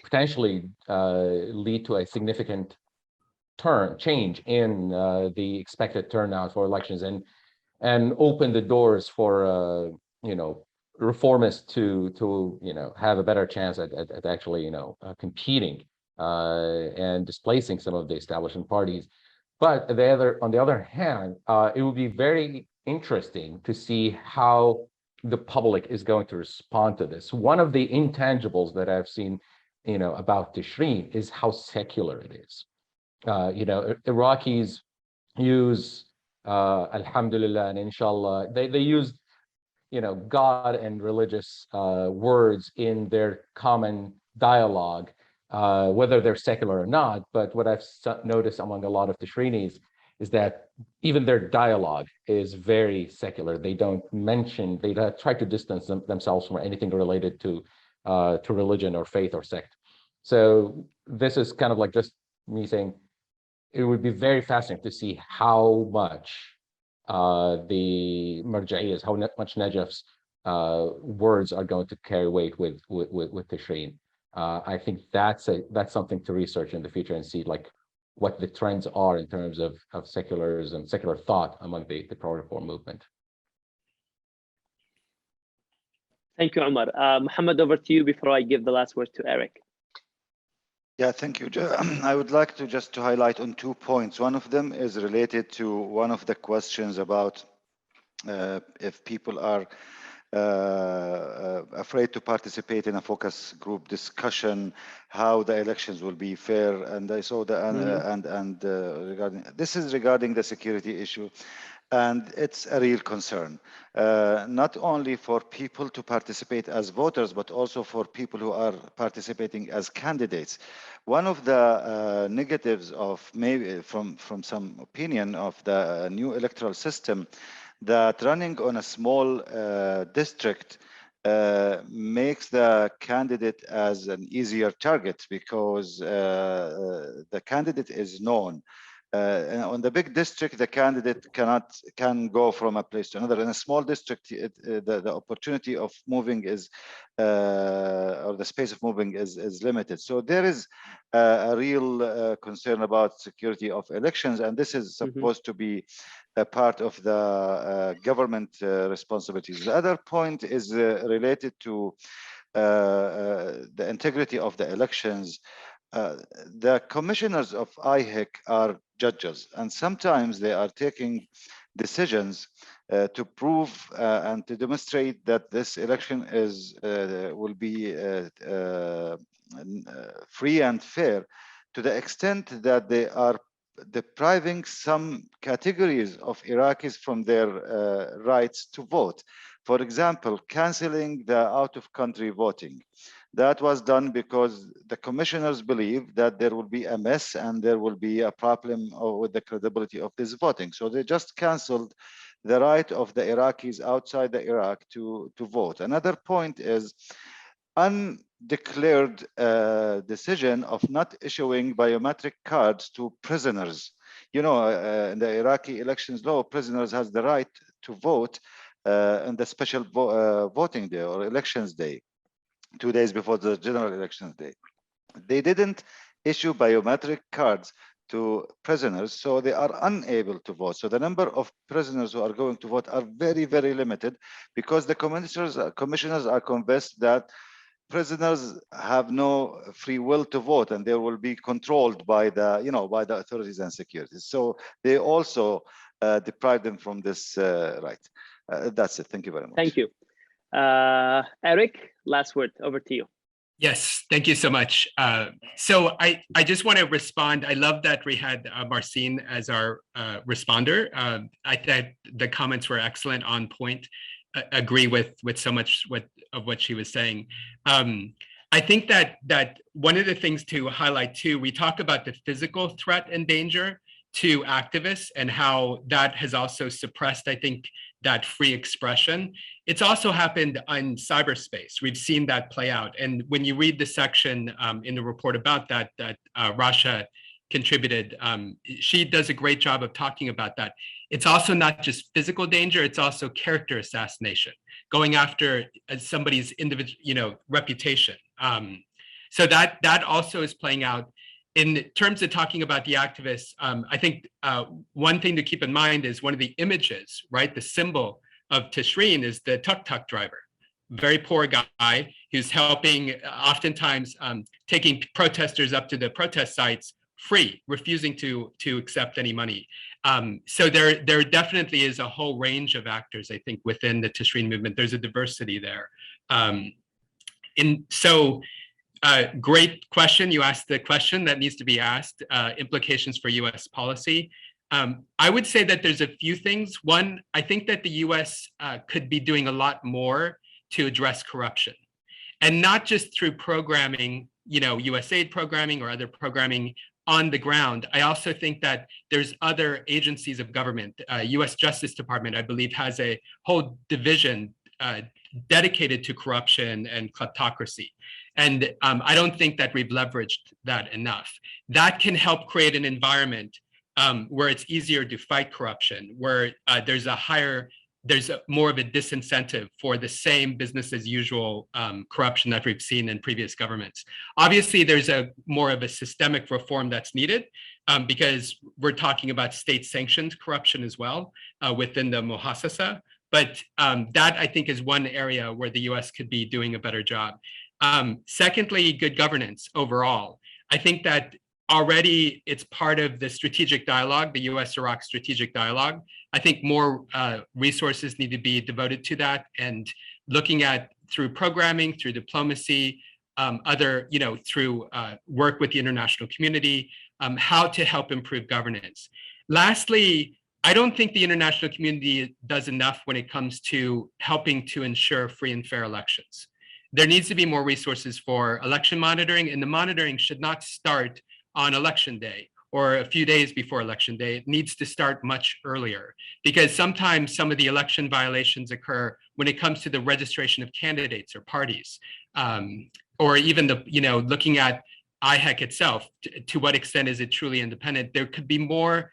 potentially lead to a significant change in the expected turnout for elections and open the doors for reformists to have a better chance at actually competing and displacing some of the establishment parties. But on the other hand, it would be very interesting to see how the public is going to respond to this. One of the intangibles that I've seen, about Tishreen is how secular it is. Iraqis use Alhamdulillah and Inshallah. They use, God and religious words in their common dialogue, whether they're secular or not. But what I've noticed among a lot of Tishreenis is that even their dialogue is very secular. They don't mention, they try to distance themselves from anything related to religion or faith or sect. So this is kind of like just me saying, it would be very fascinating to see how much the Marja'iyas, how much Najaf's words are going to carry weight with Tishreen. I think that's something to research in the future and see like what the trends are in terms of secularism, secular thought among the pro-reform movement. Thank you, Omar. Mohammed, over to you before I give the last word to Eric. Yeah, thank you. I would like to just to highlight on 2 points. One of them is related to one of the questions about if people are afraid to participate in a focus group discussion, how the elections will be fair. And I saw the regarding this is regarding the security issue. And it's a real concern, not only for people to participate as voters, but also for people who are participating as candidates. One of the negatives of maybe from some opinion of the new electoral system, that running on a small district makes the candidate as an easier target because the candidate is known. And on the big district, the candidate can go from a place to another. In a small district, the opportunity of moving is, or the space of moving is limited. So there is a real concern about security of elections, and this is supposed to be a part of the government responsibilities. The other point is related to the integrity of the elections. The commissioners of IHEC are judges, and sometimes they are taking decisions to prove and to demonstrate that this election will be free and fair, to the extent that they are depriving some categories of Iraqis from their rights to vote. For example, canceling the out-of-country voting. That was done because the commissioners believe that there will be a mess and there will be a problem with the credibility of this voting. So they just canceled the right of the Iraqis outside the Iraq to vote. Another point is undeclared decision of not issuing biometric cards to prisoners. In the Iraqi elections law, prisoners has the right to vote on the special voting day or elections day, 2 days before the general elections day. They didn't issue biometric cards to prisoners, so they are unable to vote. So the number of prisoners who are going to vote are very, very limited because the commissioners are convinced that prisoners have no free will to vote and they will be controlled by by the authorities and security. So they also deprive them from this right. That's it. Thank you very much. Thank you. Eric, last word, over to you. Yes, thank you so much. So I just want to respond. I love that we had Marsin as our responder. I thought the comments were excellent, on point. Agree with so much of what she was saying. I think that one of the things to highlight too, we talk about the physical threat and danger, to activists and how that has also suppressed, I think, that free expression. It's also happened in cyberspace. We've seen that play out. And when you read the section in the report about that, Rasha contributed, she does a great job of talking about that. It's also not just physical danger, it's also character assassination, going after somebody's individual, reputation. So that also is playing out. In terms of talking about the activists, I think one thing to keep in mind is one of the images, right? The symbol of Tishreen is the tuk-tuk driver, very poor guy who's helping, oftentimes taking protesters up to the protest sites free, refusing to accept any money. So there definitely is a whole range of actors, I think, within the Tishreen movement. There's a diversity there. Great question. You asked the question that needs to be asked, implications for US policy. I would say that there's a few things. One, I think that the US could be doing a lot more to address corruption, and not just through programming, USAID programming or other programming on the ground. I also think that there's other agencies of government. US Justice Department, I believe, has a whole division dedicated to corruption and kleptocracy. And I don't think that we've leveraged that enough. That can help create an environment where it's easier to fight corruption, where there's more of a disincentive for the same business as usual corruption that we've seen in previous governments. Obviously, there's more of a systemic reform that's needed because we're talking about state-sanctioned corruption as well within the muhassasa. But that, I think, is one area where the US could be doing a better job. Secondly, good governance overall. I think that already it's part of the strategic dialogue, the US-Iraq strategic dialogue. I think more resources need to be devoted to that, and looking at through programming, through diplomacy, through work with the international community, how to help improve governance. Lastly, I don't think the international community does enough when it comes to helping to ensure free and fair elections. There needs to be more resources for election monitoring, and the monitoring should not start on election day or a few days before election day. It needs to start much earlier, because sometimes some of the election violations occur when it comes to the registration of candidates or parties, or even looking at IHEC itself. To what extent is it truly independent? There could be more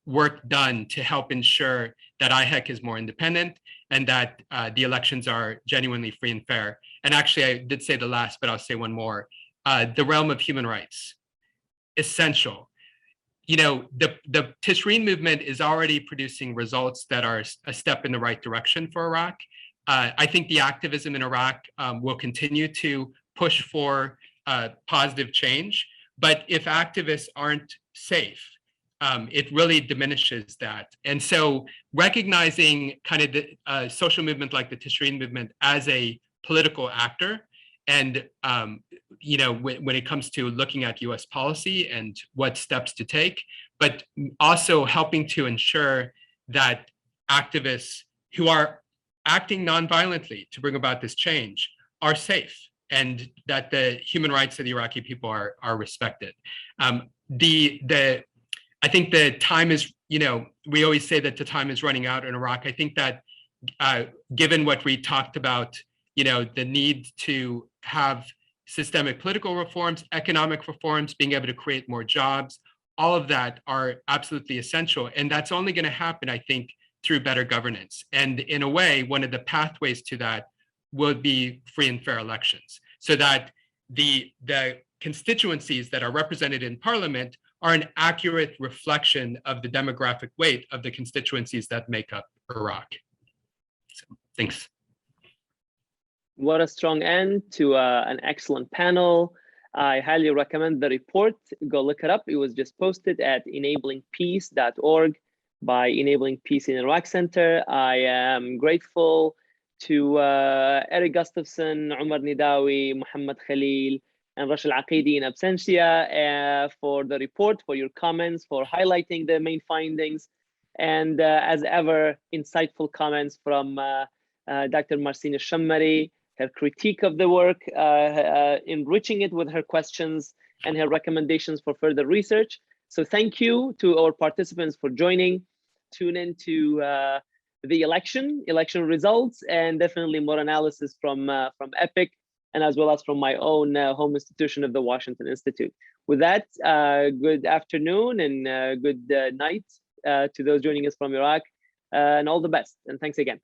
work done to help ensure that IHEC is more independent and that the elections are genuinely free and fair. And actually, I did say the last, but I'll say one more. The realm of human rights, essential. The Tishreen movement is already producing results that are a step in the right direction for Iraq. I think the activism in Iraq will continue to push for positive change, but if activists aren't safe, it really diminishes that. And so recognizing kind of the social movement like the Tishreen movement as a political actor, and when it comes to looking at US policy and what steps to take, but also helping to ensure that activists who are acting nonviolently to bring about this change are safe, and that the human rights of the Iraqi people are respected. I think the time is, we always say that the time is running out in Iraq. I think that given what we talked about, the need to have systemic political reforms, economic reforms, being able to create more jobs, all of that are absolutely essential. And that's only going to happen, I think, through better governance. And in a way, one of the pathways to that will be free and fair elections, so that the constituencies that are represented in parliament are an accurate reflection of the demographic weight of the constituencies that make up Iraq. So, thanks. What a strong end to an excellent panel. I highly recommend the report. Go look it up. It was just posted at enablingpeace.org by Enabling Peace in Iraq Center. I am grateful to Eric Gustafson, Umar Nidawi, Muhammad Khalil, and Rashid Aqidi in absentia for the report, for your comments, for highlighting the main findings, and as ever, insightful comments from Dr. Marsin Alshamari, her critique of the work, enriching it with her questions and her recommendations for further research. So thank you to our participants for joining. Tune into the election results, and definitely more analysis from EPIC, and as well as from my own home institution of the Washington Institute. With that, good afternoon and good night to those joining us from Iraq, and all the best. And thanks again.